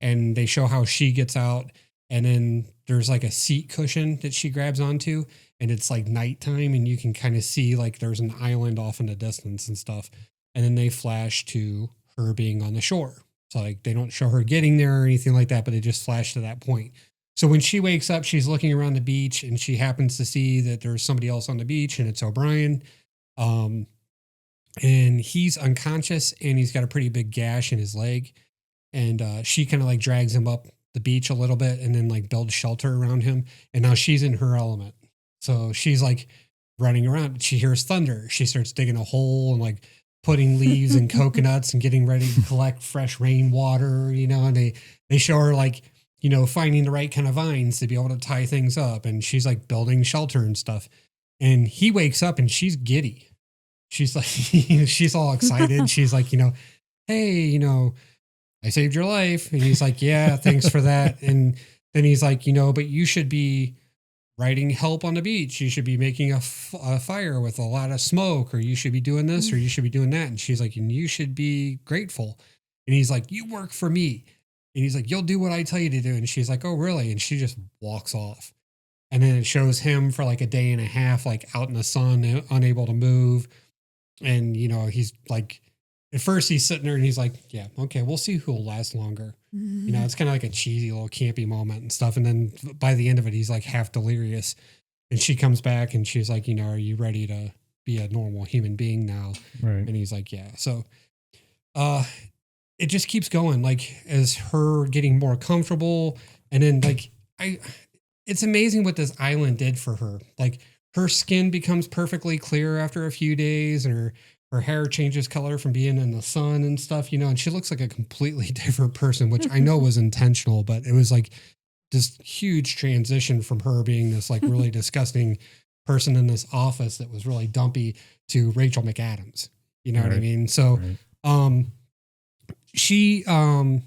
and they show how she gets out, and then there's like a seat cushion that she grabs onto, and it's like nighttime, and you can kind of see like there's an island off in the distance and stuff. And then they flash to her being on the shore. So like they don't show her getting there or anything like that, but they just flash to that point. So when she wakes up, she's looking around the beach, and she happens to see that there's somebody else on the beach, and it's O'Brien. And he's unconscious, and he's got a pretty big gash in his leg. And she kind of like drags him up the beach a little bit, and then like builds shelter around him. And now she's in her element. So she's like running around. She hears thunder. She starts digging a hole and like putting leaves and coconuts and getting ready to collect fresh rainwater, you know, and they show her like, you know, finding the right kind of vines to be able to tie things up. And she's like building shelter and stuff. And he wakes up and she's giddy. She's like, she's all excited. She's like, you know, hey, you know, I saved your life. And he's like, yeah, thanks for that. And then he's like, you know, but you should be writing help on the beach. You should be making a fire with a lot of smoke, or you should be doing this, or you should be doing that. And she's like, and you should be grateful. And he's like, you work for me. And he's like, you'll do what I tell you to do. And she's like, oh, really? And she just walks off. And then it shows him for like a day and a half, like out in the sun, unable to move. And, you know, he's like, at first he's sitting there and he's like, yeah, okay, we'll see who'll last longer. You know, it's kind of like a cheesy little campy moment and stuff. And then by the end of it, he's like half delirious. And she comes back and she's like, you know, are you ready to be a normal human being now? Right. And he's like, yeah. So it just keeps going, like as her getting more comfortable. And then like, it's amazing what this island did for her. Like her skin becomes perfectly clear after a few days, and her hair changes color from being in the sun and stuff, you know, and she looks like a completely different person, which I know was intentional, but it was like this huge transition from her being this like really disgusting person in this office that was really dumpy to Rachel McAdams. You know what I mean? So, she, the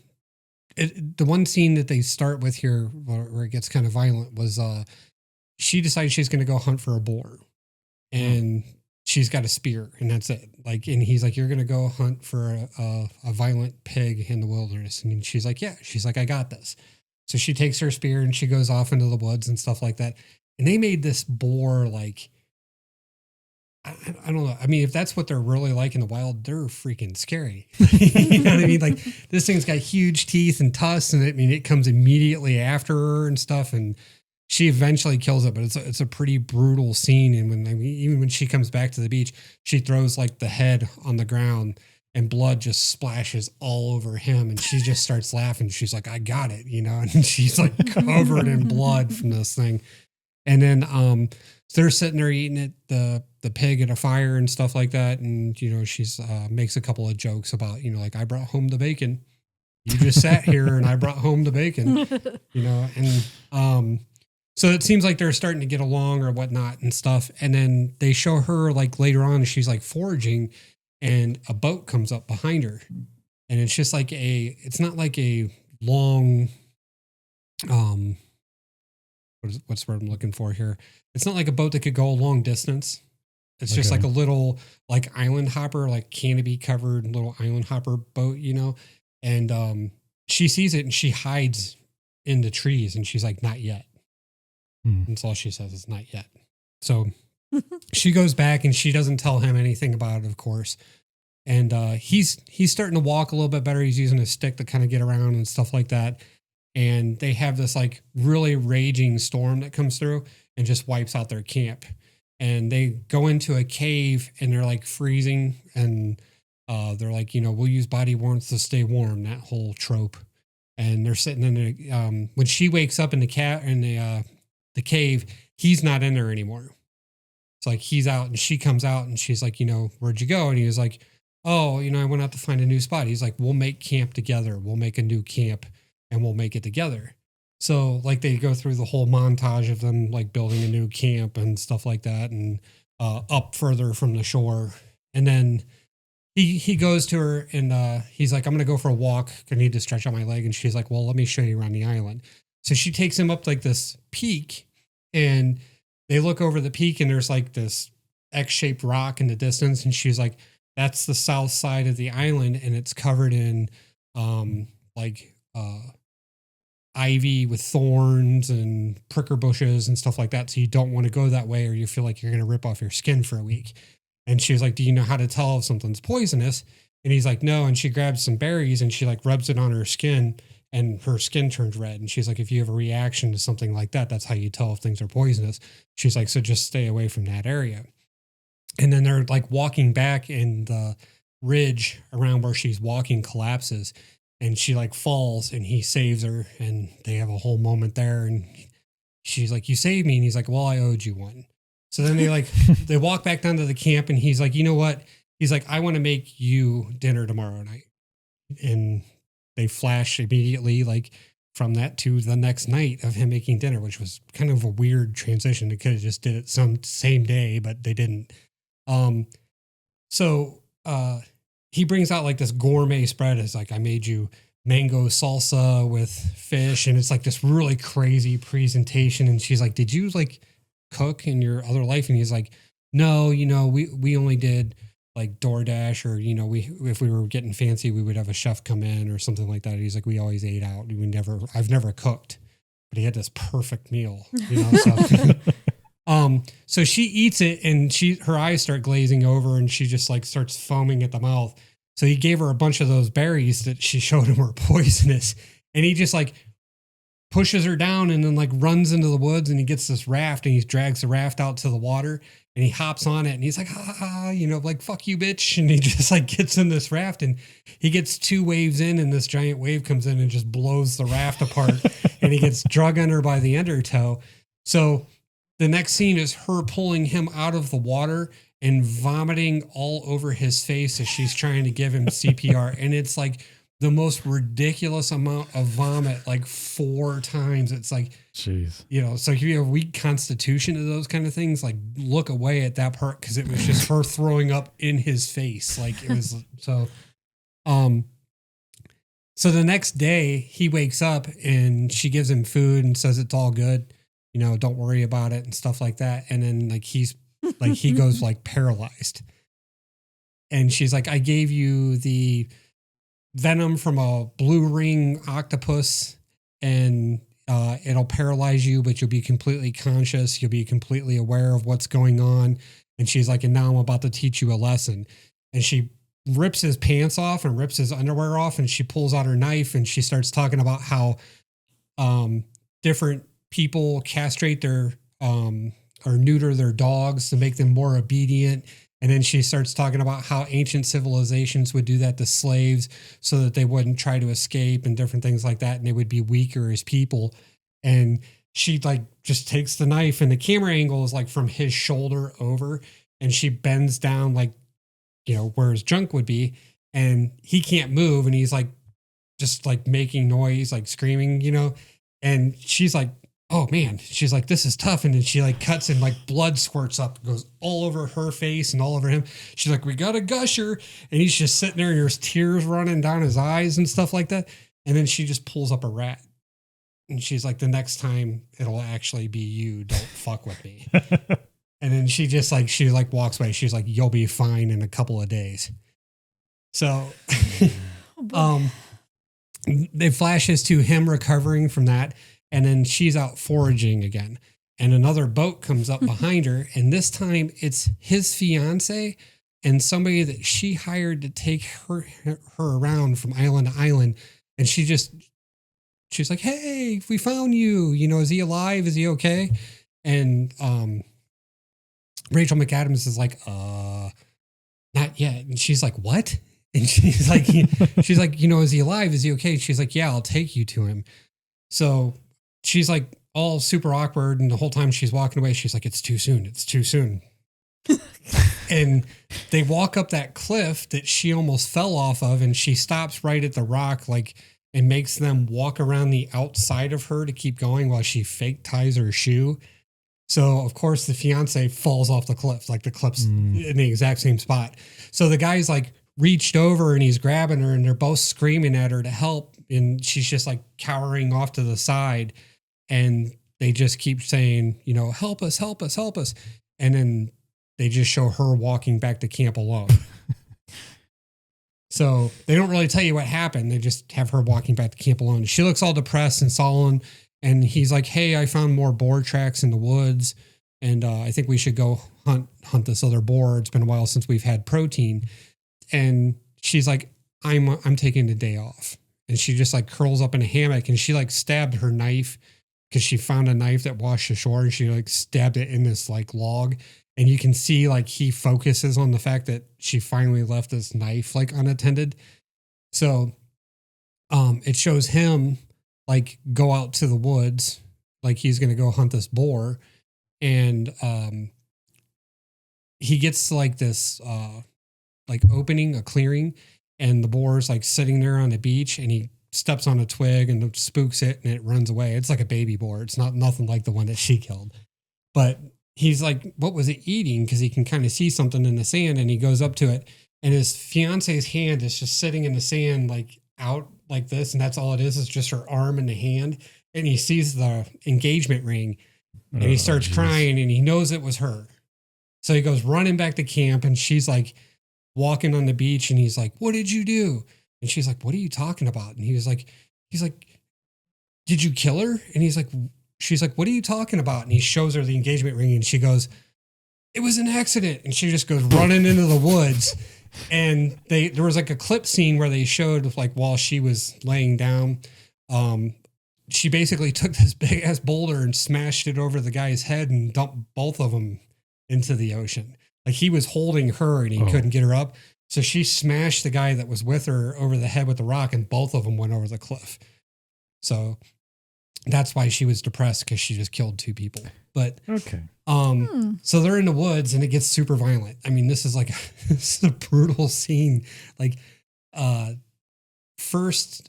one scene that they start with here where it gets kind of violent was, she decides she's going to go hunt for a boar, and she's got a spear, and that's it. Like, and he's like, you're going to go hunt for a violent pig in the wilderness. And she's like, yeah, she's like, I got this. So she takes her spear and she goes off into the woods and stuff like that. And they made this boar like, I don't know. I mean, if that's what they're really like in the wild, they're freaking scary. You know what I mean? Like this thing's got huge teeth and tusks, and it comes immediately after her and stuff. And she eventually kills it, but it's a pretty brutal scene. And even when she comes back to the beach, she throws like the head on the ground, and blood just splashes all over him. And she just starts laughing. She's like, I got it, you know, and she's like covered in blood from this thing. And then, so they're sitting there eating it, the pig at a fire and stuff like that. And, you know, she's, makes a couple of jokes about, you know, like, I brought home the bacon. You just sat here and I brought home the bacon, you know? And, so it seems like they're starting to get along or whatnot and stuff. And then they show her like later on, she's like foraging, and a boat comes up behind her. And it's just like it's not like a long, what's the word I'm looking for here? It's not like a boat that could go a long distance. It's just like a little like island hopper, like canopy covered little island hopper boat, you know? And she sees it and she hides in the trees, and she's like, not yet. That's all she says, is not yet. So she goes back and she doesn't tell him anything about it, of course. And he's starting to walk a little bit better. He's using a stick to kind of get around and stuff like that. And they have this like really raging storm that comes through and just wipes out their camp. And they go into a cave and they're like freezing. And they're like, we'll use body warmth to stay warm, that whole trope. And they're sitting in the, when she wakes up in the cave, he's not in there anymore. It's like he's out and she comes out and she's like, where'd you go? And he was like, oh, I went out to find a new spot. He's like, we'll make camp together. We'll make a new camp and we'll make it together. So like they go through the whole montage of them like building a new camp and stuff like that, and up further from the shore. And then he goes to her and he's like, I'm going to go for a walk. I need to stretch out my leg. And she's like, well, let me show you around the island. So she takes him up like this peak, and they look over the peak and there's like this X-shaped rock in the distance. And she's like, that's the south side of the island. And it's covered in ivy with thorns and pricker bushes and stuff like that. So you don't want to go that way or you feel like you're going to rip off your skin for a week. And she was like, do you know how to tell if something's poisonous? And he's like, no. And she grabs some berries and she like rubs it on her skin and her skin turns red. And she's like, if you have a reaction to something like that, that's how you tell if things are poisonous. She's like, so just stay away from that area. And then they're like walking back and the ridge around where she's walking collapses and she like falls and he saves her and they have a whole moment there. And she's like, you saved me. And he's like, well, I owed you one. So then they walk back down to the camp and he's like, you know what? He's like, I want to make you dinner tomorrow night. And they flash immediately like from that to the next night of him making dinner, which was kind of a weird transition. They could have just did it some same day, but they didn't. So he brings out like this gourmet spread. It's like, I made you mango salsa with fish. And it's like this really crazy presentation. And she's like, did you like cook in your other life? And he's like, no, we only did like DoorDash or, if we were getting fancy, we would have a chef come in or something like that. He's like, we always ate out. I've never cooked, but he had this perfect meal, so she eats it and her eyes start glazing over and she just like starts foaming at the mouth. So he gave her a bunch of those berries that she showed him were poisonous. And he just like pushes her down and then like runs into the woods and he gets this raft and he drags the raft out to the water and he hops on it and he's like, like, fuck you, bitch. And he just like gets in this raft and he gets 2 waves in and this giant wave comes in and just blows the raft apart and he gets drug under by the undertow. So the next scene is her pulling him out of the water and vomiting all over his face as she's trying to give him CPR. And it's like the most ridiculous amount of vomit, like 4 times. It's like, jeez, so if you have a weak constitution of those kind of things, like look away at that part. Cause it was just her throwing up in his face. Like it was so, so the next day he wakes up and she gives him food and says, it's all good. Don't worry about it and stuff like that. And then like, he goes like paralyzed and she's like, I gave you the venom from a blue ring octopus and it'll paralyze you, but you'll be completely conscious. You'll be completely aware of what's going on. And she's like, and now I'm about to teach you a lesson. And she rips his pants off and rips his underwear off. And she pulls out her knife and she starts talking about how different people castrate their or neuter their dogs to make them more obedient. And then she starts talking about how ancient civilizations would do that to slaves so that they wouldn't try to escape and different things like that. And they would be weaker as people. And she like just takes the knife and the camera angle is like from his shoulder over and she bends down like, where his junk would be. And he can't move. And he's like, just like making noise, like screaming, and she's like, oh man, she's like, this is tough. And then she like cuts and like blood squirts up, goes all over her face and all over him. She's like, we got a gusher. And he's just sitting there and there's tears running down his eyes and stuff like that. And then she just pulls up a rat. And she's like, the next time it'll actually be you. Don't fuck with me. And then she walks away. She's like, you'll be fine in a couple of days. So, it flashes to him recovering from that. And then she's out foraging again. And another boat comes up behind her. And this time it's his fiance and somebody that she hired to take her around from island to island. And she's like, hey, we found you. Is he alive? Is he okay? And Rachel McAdams is like, not yet. And she's like, what? And she's like, is he alive? Is he okay? She's like, yeah, I'll take you to him. So she's like all super awkward. And the whole time she's walking away, she's like, it's too soon. It's too soon. And they walk up that cliff that she almost fell off of. And she stops right at the rock, like, and makes them walk around the outside of her to keep going while she fake ties her shoe. So, of course, the fiance falls off the cliff, like the cliff's in the exact same spot. So the guy's like reached over and he's grabbing her and they're both screaming at her to help. And she's just like cowering off to the side. And they just keep saying, help us, help us, help us. And then they just show her walking back to camp alone. So they don't really tell you what happened. They just have her walking back to camp alone. She looks all depressed and sullen. And he's like, hey, I found more boar tracks in the woods. And I think we should go hunt this other boar. It's been a while since we've had protein. And she's like, I'm taking the day off. And she just like curls up in a hammock and she like stabbed her knife because she found a knife that washed ashore and she like stabbed it in this like log. And you can see like he focuses on the fact that she finally left this knife like unattended. So it shows him like go out to the woods, like he's going to go hunt this boar. And he gets to like this like opening, a clearing, and the boar's like sitting there on the beach and he steps on a twig and it spooks it and it runs away. It's like a baby boar. It's nothing like the one that she killed. But he's like, what was it eating? Because he can kind of see something in the sand and he goes up to it and his fiance's hand is just sitting in the sand, like out like this. And that's all it is just her arm and the hand. And he sees the engagement ring and he starts crying and he knows it was her. So he goes running back to camp and she's like walking on the beach and he's like, what did you do? And she's like, what are you talking about? And he's like, did you kill her? And she's like, what are you talking about? And he shows her the engagement ring and she goes, it was an accident. And she just goes running into the woods. And there was like a clip scene where they showed like while she was laying down, she basically took this big ass boulder and smashed it over the guy's head and dumped both of them into the ocean. Like he was holding her and he couldn't get her up. So she smashed the guy that was with her over the head with the rock and both of them went over the cliff. So that's why she was depressed, because she just killed two people. But okay. So they're in the woods and it gets super violent. I mean, this is a brutal scene. Like first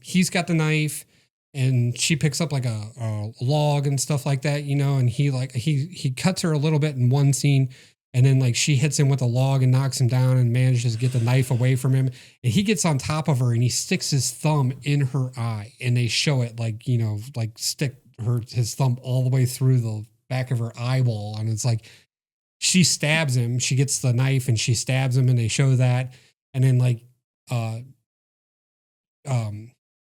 he's got the knife and she picks up like a log and stuff like that, and he cuts her a little bit in one scene. And then like she hits him with a log and knocks him down and manages to get the knife away from him. And he gets on top of her and he sticks his thumb in her eye and they show it like, like stick his thumb all the way through the back of her eyeball. And it's like, she stabs him, she gets the knife and she stabs him and they show that. And then like,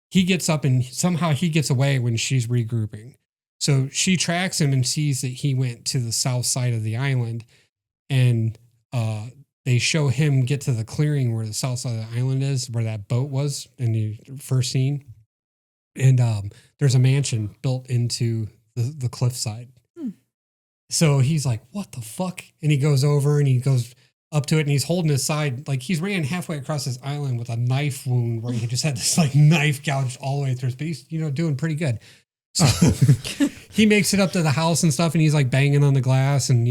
he gets up and somehow he gets away when she's regrouping. So she tracks him and sees that he went to the south side of the island. And they show him get to the clearing where the south side of the island is, where that boat was in the first scene. And there's a mansion built into the cliffside. So he's like, what the fuck? And he goes over and he goes up to it and he's holding his side. Like he's ran halfway across this island with a knife wound where he just had this like knife gouged all the way through his face, doing pretty good. So he makes it up to the house and stuff and he's like banging on the glass and,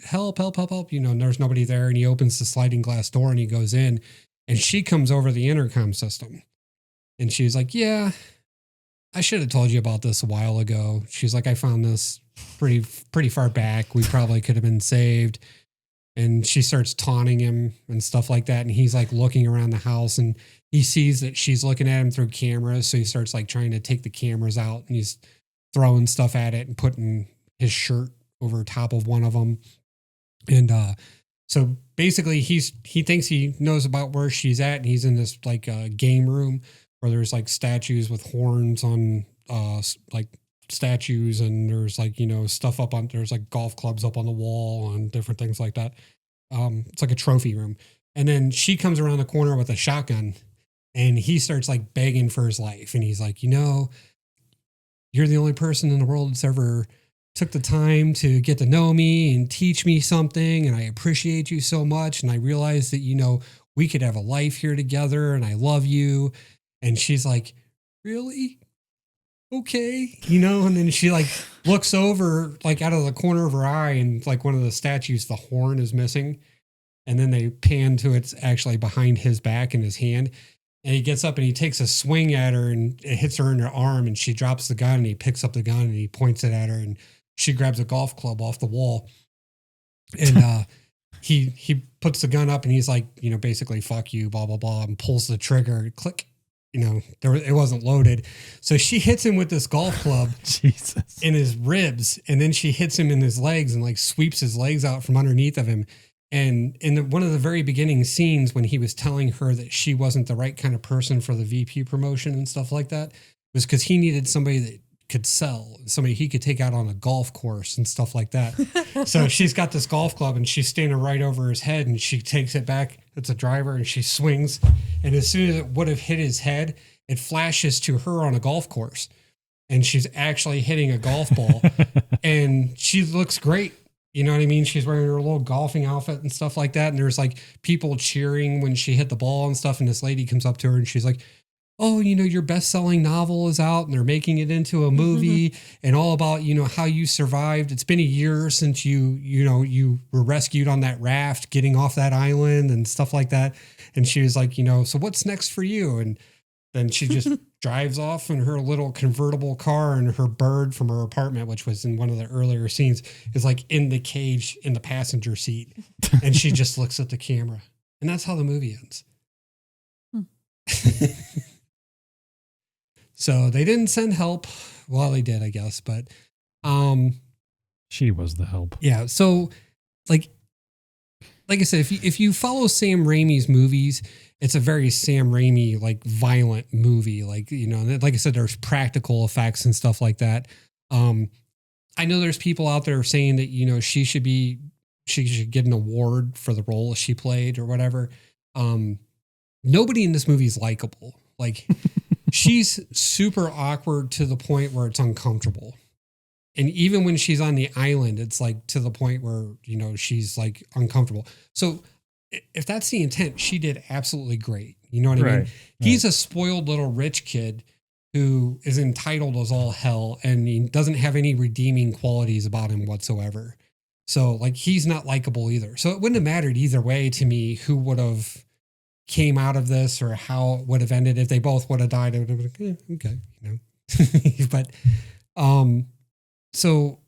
help. And there's nobody there. And he opens the sliding glass door and he goes in and she comes over the intercom system and she's like, yeah, I should have told you about this a while ago. She's like, I found this pretty far back. We probably could have been saved. And she starts taunting him and stuff like that. And he's like looking around the house and he sees that she's looking at him through cameras. So he starts like trying to take the cameras out and he's throwing stuff at it and putting his shirt over top of one of them. And so basically he thinks he knows about where she's at. And he's in this like game room where there's like statues with horns on like statues. And there's like, stuff up on, there's like golf clubs up on the wall and different things like that. It's like a trophy room. And then she comes around the corner with a shotgun and he starts like begging for his life. And he's like, you're the only person in the world that's ever took the time to get to know me and teach me something. And I appreciate you so much. And I realize that, we could have a life here together and I love you. And she's like, really? Okay. And then she like looks over like out of the corner of her eye and like one of the statues, the horn is missing. And then they pan to it's actually behind his back in his hand. And he gets up and he takes a swing at her and it hits her in her arm and she drops the gun and he picks up the gun and he points it at her and she grabs a golf club off the wall. And he puts the gun up and he's like, basically fuck you, blah, blah, blah, and pulls the trigger, click. It wasn't loaded. So she hits him with this golf club Jesus. in his ribs. And then she hits him in his legs and like sweeps his legs out from underneath of him. And in one of the very beginning scenes when he was telling her that she wasn't the right kind of person for the VP promotion and stuff like that, was because he needed somebody that could sell, somebody he could take out on a golf course and stuff like that. So she's got this golf club and she's standing right over his head and she takes it back. It's a driver and she swings. And as soon as it would have hit his head, it flashes to her on a golf course and she's actually hitting a golf ball and she looks great. You know what I mean? She's wearing her little golfing outfit and stuff like that. And there's like people cheering when she hit the ball and stuff. And this lady comes up to her and she's like, oh, your best-selling novel is out and they're making it into a movie and all about, how you survived. It's been a year since you were rescued on that raft, getting off that island and stuff like that. And she was like, so what's next for you? And then she just drives off in her little convertible car and her bird from her apartment, which was in one of the earlier scenes, is like in the cage in the passenger seat. And she just looks at the camera. And that's how the movie ends. So they didn't send help. Well, they did, I guess, but she was the help. Yeah. So like I said, if you follow Sam Raimi's movies, it's a very Sam Raimi, like violent movie. Like, like I said, there's practical effects and stuff like that. I know there's people out there saying that, she should get an award for the role she played or whatever. Nobody in this movie is likable. Like she's super awkward to the point where it's uncomfortable. And even when she's on the island, it's like to the point where, she's like uncomfortable. So if that's the intent, she did absolutely great. You know what I mean? He's a spoiled little rich kid who is entitled as all hell and he doesn't have any redeeming qualities about him whatsoever. So like, he's not likable either. So it wouldn't have mattered either way to me who would have came out of this or how it would have ended. If they both would have died, it would have been okay, but, so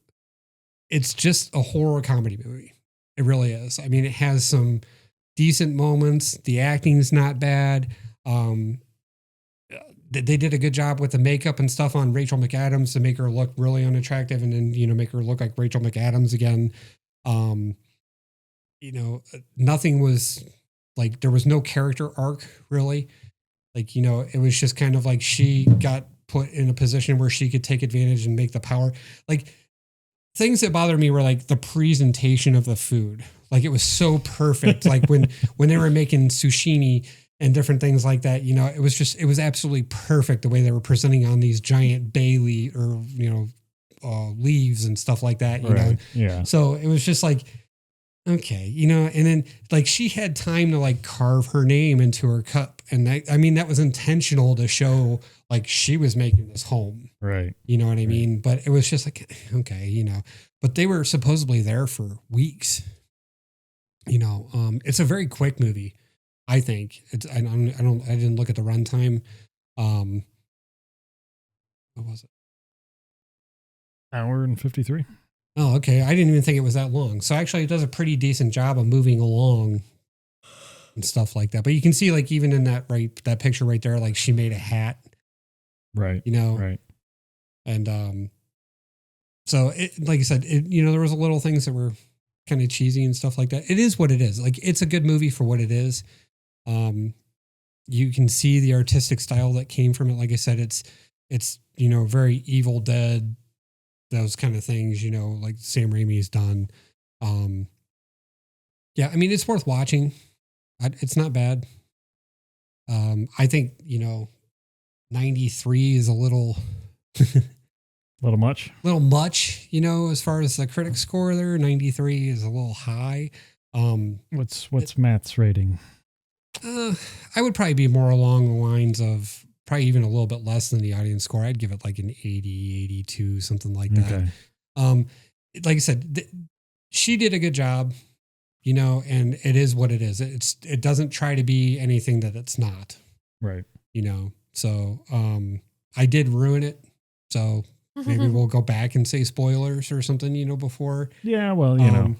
it's just a horror comedy movie. It really is. I mean, it has some decent moments. The acting's not bad. They did a good job with the makeup and stuff on Rachel McAdams to make her look really unattractive and then, make her look like Rachel McAdams again. Nothing was like, there was no character arc really. Like, it was just kind of like she got put in a position where she could take advantage and make the power. Like things that bothered me were like the presentation of the food. Like it was so perfect. Like when they were making sushi and different things like that, it was absolutely perfect the way they were presenting on these giant bay leaf or, leaves and stuff like that, you know? Yeah. So it was just like, okay, and then like she had time to like carve her name into her cup. And that was intentional to show like she was making this home. Right. You know what I mean? But it was just like, okay, but they were supposedly there for weeks. It's a very quick movie. I think I didn't look at the runtime. What was it? Hour and 53. Oh, okay. I didn't even think it was that long. So actually it does a pretty decent job of moving along and stuff like that. But you can see like even in that picture right there, like she made a hat. Right. Right. And so it, like I said, there was a little things that were kind of cheesy and stuff like that. It is what it is. Like it's a good movie for what it is. You can see the artistic style that came from it. Like I said, it's very Evil Dead, those kind of things, like Sam Raimi's done. Yeah, I mean, it's worth watching. It's not bad. I think, 93 is a little much, as far as the critic score there. 93 is a little high. What's Matt's rating? I would probably be more along the lines of probably even a little bit less than the audience score. I'd give it like an 80, 82, something like that. Okay. Like I said, she did a good job, you know, and it is what it is. It doesn't try to be anything that it's not. Right. You know, so I did ruin it. So maybe we'll go back and say spoilers or something, you know, before. Yeah, well, you know,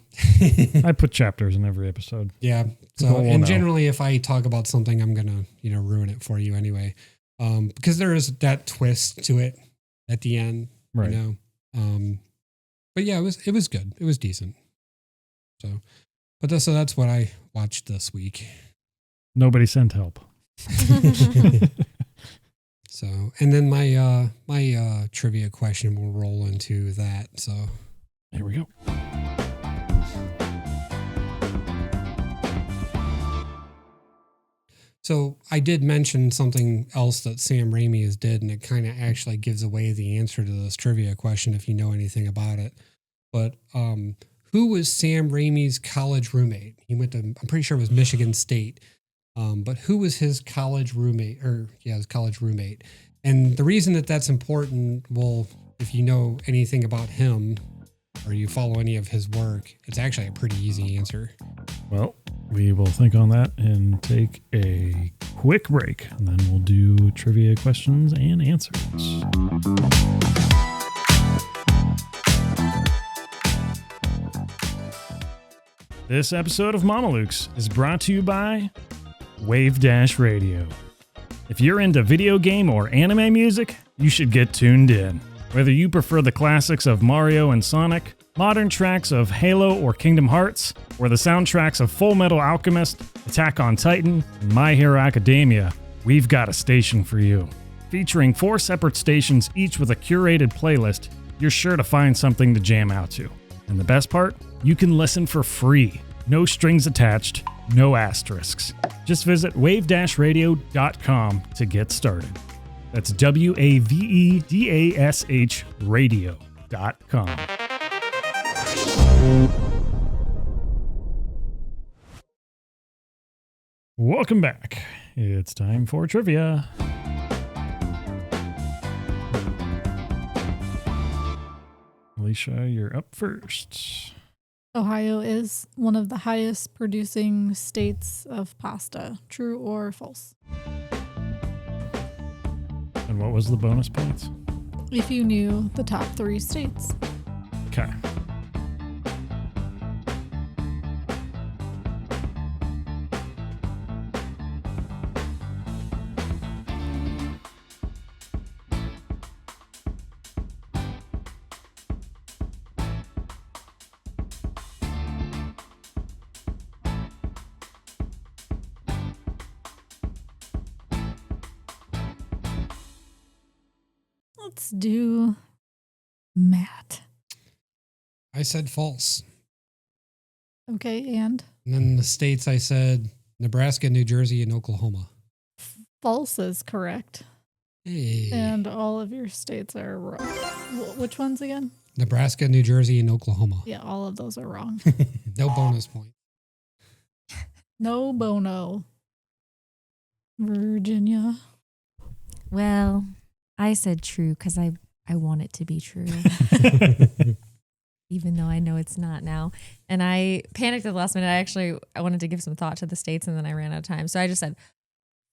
I put chapters in every episode. Yeah. So, and generally if I talk about something, I'm going to, you know, ruin it for you anyway. Because there is that twist to it at the end, right. You know. But yeah, it was good. It was decent. So, so that's what I watched this week. Nobody sent help. So, and then my trivia question will roll into that. So, here we go. So I did mention something else that Sam Raimi has did, and it kind of actually gives away the answer to this trivia question if you know anything about it. But who was Sam Raimi's college roommate? He went to, I'm pretty sure it was Michigan State. But who was his college roommate? His college roommate. And the reason that that's important, well, if you know anything about him or you follow any of his work, it's actually a pretty easy answer. Well, we will think on that and take a quick break, and then we'll do trivia questions and answers. This episode of Mamalukes is brought to you by Wave Dash Radio. If you're into video game or anime music, you should get tuned in. Whether you prefer the classics of Mario and Sonic, modern tracks of Halo or Kingdom Hearts, or the soundtracks of Full Metal Alchemist, Attack on Titan, and My Hero Academia, we've got a station for you. Featuring 4 separate stations, each with a curated playlist, you're sure to find something to jam out to. And the best part? You can listen for free. No strings attached, no asterisks. Just visit wave-radio.com to get started. That's WAVEDASH radio.com. Welcome back. It's time for trivia. Alysha, you're up first. Ohio is one of the highest producing states of pasta. True or false? And what was the bonus points? If you knew the top 3 states. Okay. Let's do Matt. I said false. Okay, and? And then the states I said Nebraska, New Jersey, and Oklahoma. False is correct. Hey. And all of your states are wrong. Which ones again? Nebraska, New Jersey, and Oklahoma. Yeah, all of those are wrong. No bonus point. No bono. Virginia. Well, I said true because I want it to be true, even though I know it's not now. And I panicked at the last minute. I wanted to give some thought to the states, and then I ran out of time. So I just said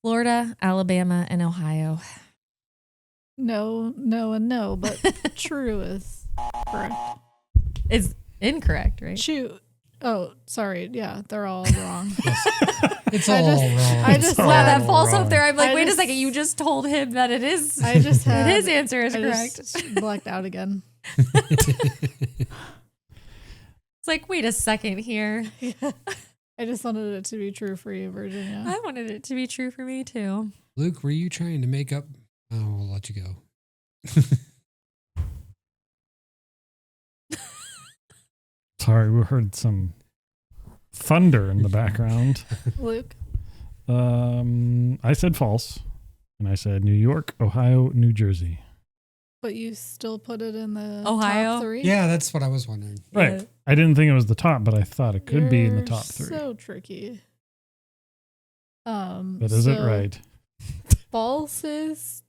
Florida, Alabama, and Ohio. No, and no, but true is correct. It's incorrect, right? Shoot. Oh, sorry. Yeah, they're all wrong. It's all wrong. I just wow, that falls up there. I'm like, wait a just- second, you just told him that it is. I just had his answer is I correct. just blacked out again. It's like, wait a second here. I just wanted it to be true for you, Virginia. I wanted it to be true for me too. Luke, were you trying to make up? Oh, I'll let you go. Sorry, we heard some thunder in the background. Luke. I said false, and I said New York, Ohio, New Jersey. But you still put it in the Ohio? top 3? Yeah, that's what I was wondering. Right. Yeah. I didn't think it was the top, but I thought it could be in the You're top 3. So tricky. But is it right? False is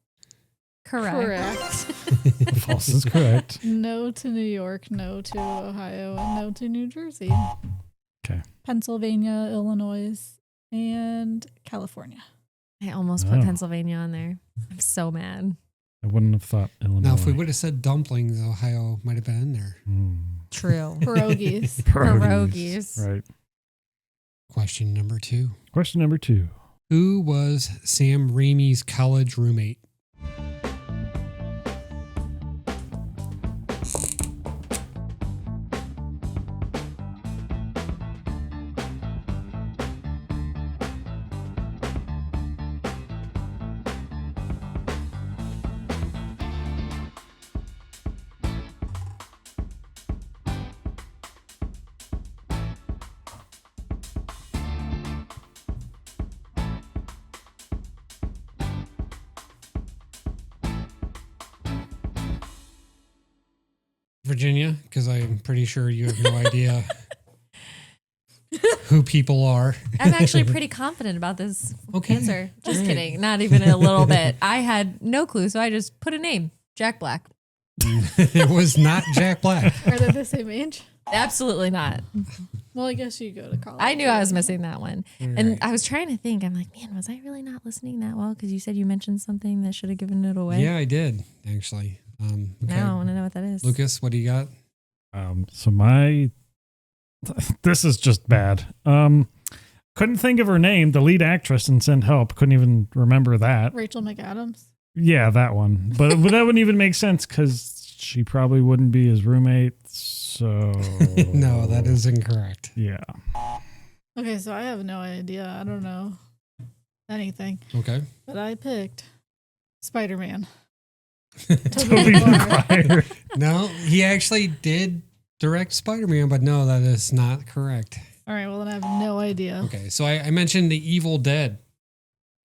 Correct. False is correct. No to New York, no to Ohio, and no to New Jersey. Okay. Pennsylvania, Illinois, and California. I almost put Oh. Pennsylvania on there. I'm so mad. I wouldn't have thought Illinois. Now, if we would have said dumplings, Ohio might have been in there. True. Pierogies. Pierogies. Right. Question number 2. Question number 2. Who was Sam Raimi's college roommate? Virginia, because I'm pretty sure you have no idea who people are. I'm actually pretty confident about this Okay. answer. Just All right. kidding. Not even a little bit. I had no clue, so I just put a name. Jack Black. It was not Jack Black. Are they the same age? Absolutely not. Well, I guess you go to college. I knew I was missing that one. And Right. I was trying to think. I'm like, man, was I really not listening that well? Because you said you mentioned something that should have given it away. Yeah, I did, actually. Okay. Now I want to know what that is. Lucas, what do you got? So this is just bad. Couldn't think of her name. The lead actress in Send Help. Couldn't even remember that. Rachel McAdams. Yeah, that one. But that wouldn't even make sense because she probably wouldn't be his roommate. So No, that is incorrect. Yeah. Okay, so I have no idea. I don't know anything. Okay. But I picked Spider-Man. Tobey Maguire. No, he actually did direct Spider-Man, but no, that is not correct. All right, well, then I have no idea. Okay, so I mentioned The Evil Dead.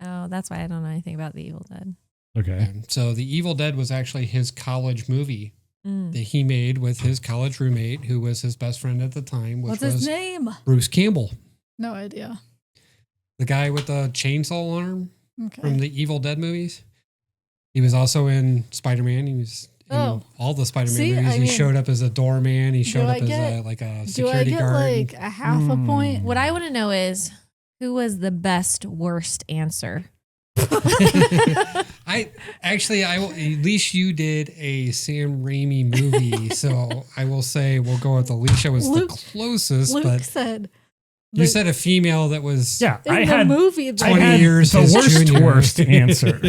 Oh, that's why I don't know anything about The Evil Dead. Okay. So The Evil Dead was actually his college movie Mm. that he made with his college roommate, who was his best friend at the time, which What's was his name? Bruce Campbell, No idea. the guy with the chainsaw arm Okay. from the Evil Dead movies. He was also in Spider-Man. He was in all the Spider-Man See, movies. I He mean, showed up as a doorman. He showed I up as get- a Do I security get guard. like a half a point? What I want to know is who was the best worst answer? I will, at least you did a Sam Raimi movie, so I will say we'll go with Alysha was Luke- the closest, Luke but said. you said a female that was Yeah, in I the had movie. I 20 had years the his worst junior. worst answer.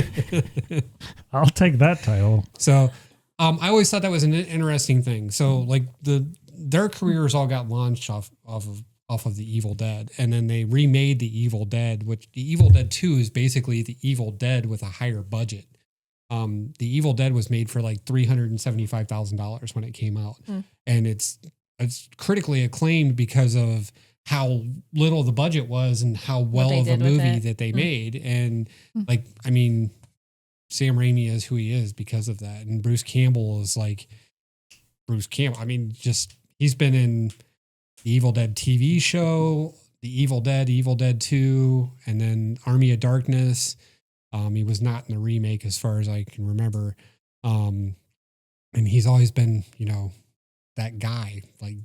I'll take that title. So I always thought that was an interesting thing. So like their careers all got launched off of the Evil Dead, and then they remade the Evil Dead, which the Evil Dead 2 is basically the Evil Dead with a higher budget. The Evil Dead was made for like $375,000 when it came out, and it's critically acclaimed because of how little the budget was and how well they of a did with movie it. that they made. And like, I mean, Sam Raimi is who he is because of that. And Bruce Campbell is like Bruce Campbell. I mean, just he's been in the Evil Dead TV show, The Evil Dead 2, and then Army of Darkness. He was not in the remake as far as I can remember. And he's always been, that guy, like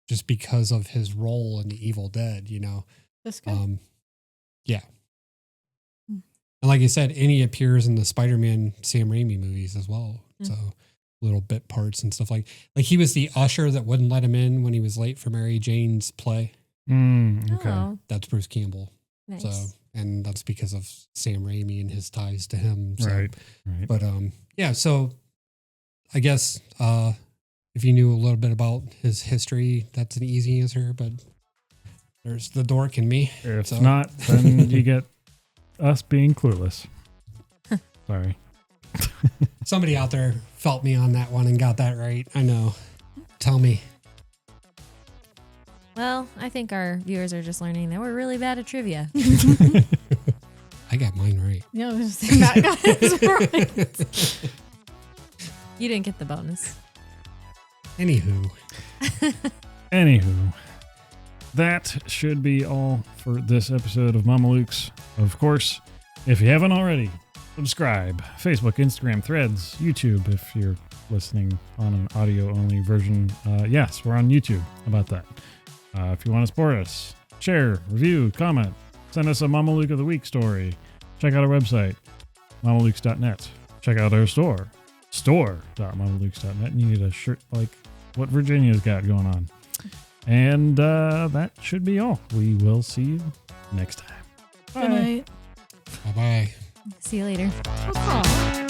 just because of his role in the Evil Dead, This guy. Yeah. And like I said, and he appears in the Spider-Man Sam Raimi movies as well. So little bit parts and stuff like he was the usher that wouldn't let him in when he was late for Mary Jane's play. Okay. Oh, That's Bruce Campbell. nice. So, and that's because of Sam Raimi and his ties to him. So, Right. but yeah, so I guess if you knew a little bit about his history, that's an easy answer, but there's the dork in me. If So- not, then you get us being clueless. Sorry. Somebody out there felt me on that one and got that right. I know. Tell me. Well, I think our viewers are just learning that we're really bad at trivia. I got mine right. Yeah, I was just saying that guy is right. You didn't get the bonus. Anywho, Anywho, that should be all for this episode of Mamalukes. Of course, if you haven't already, subscribe. Facebook, Instagram, Threads, YouTube if you're listening on an audio-only version. Yes, we're on YouTube. How about that? If you want to support us, share, review, comment, send us a Mamaluke of the Week story. Check out our website, mamalukes.net. Check out our store.mamalukes.net. And you need a shirt like what Virginia's got going on. And that should be all. We will see you next time. Good night. Bye-bye. See you later. Aw.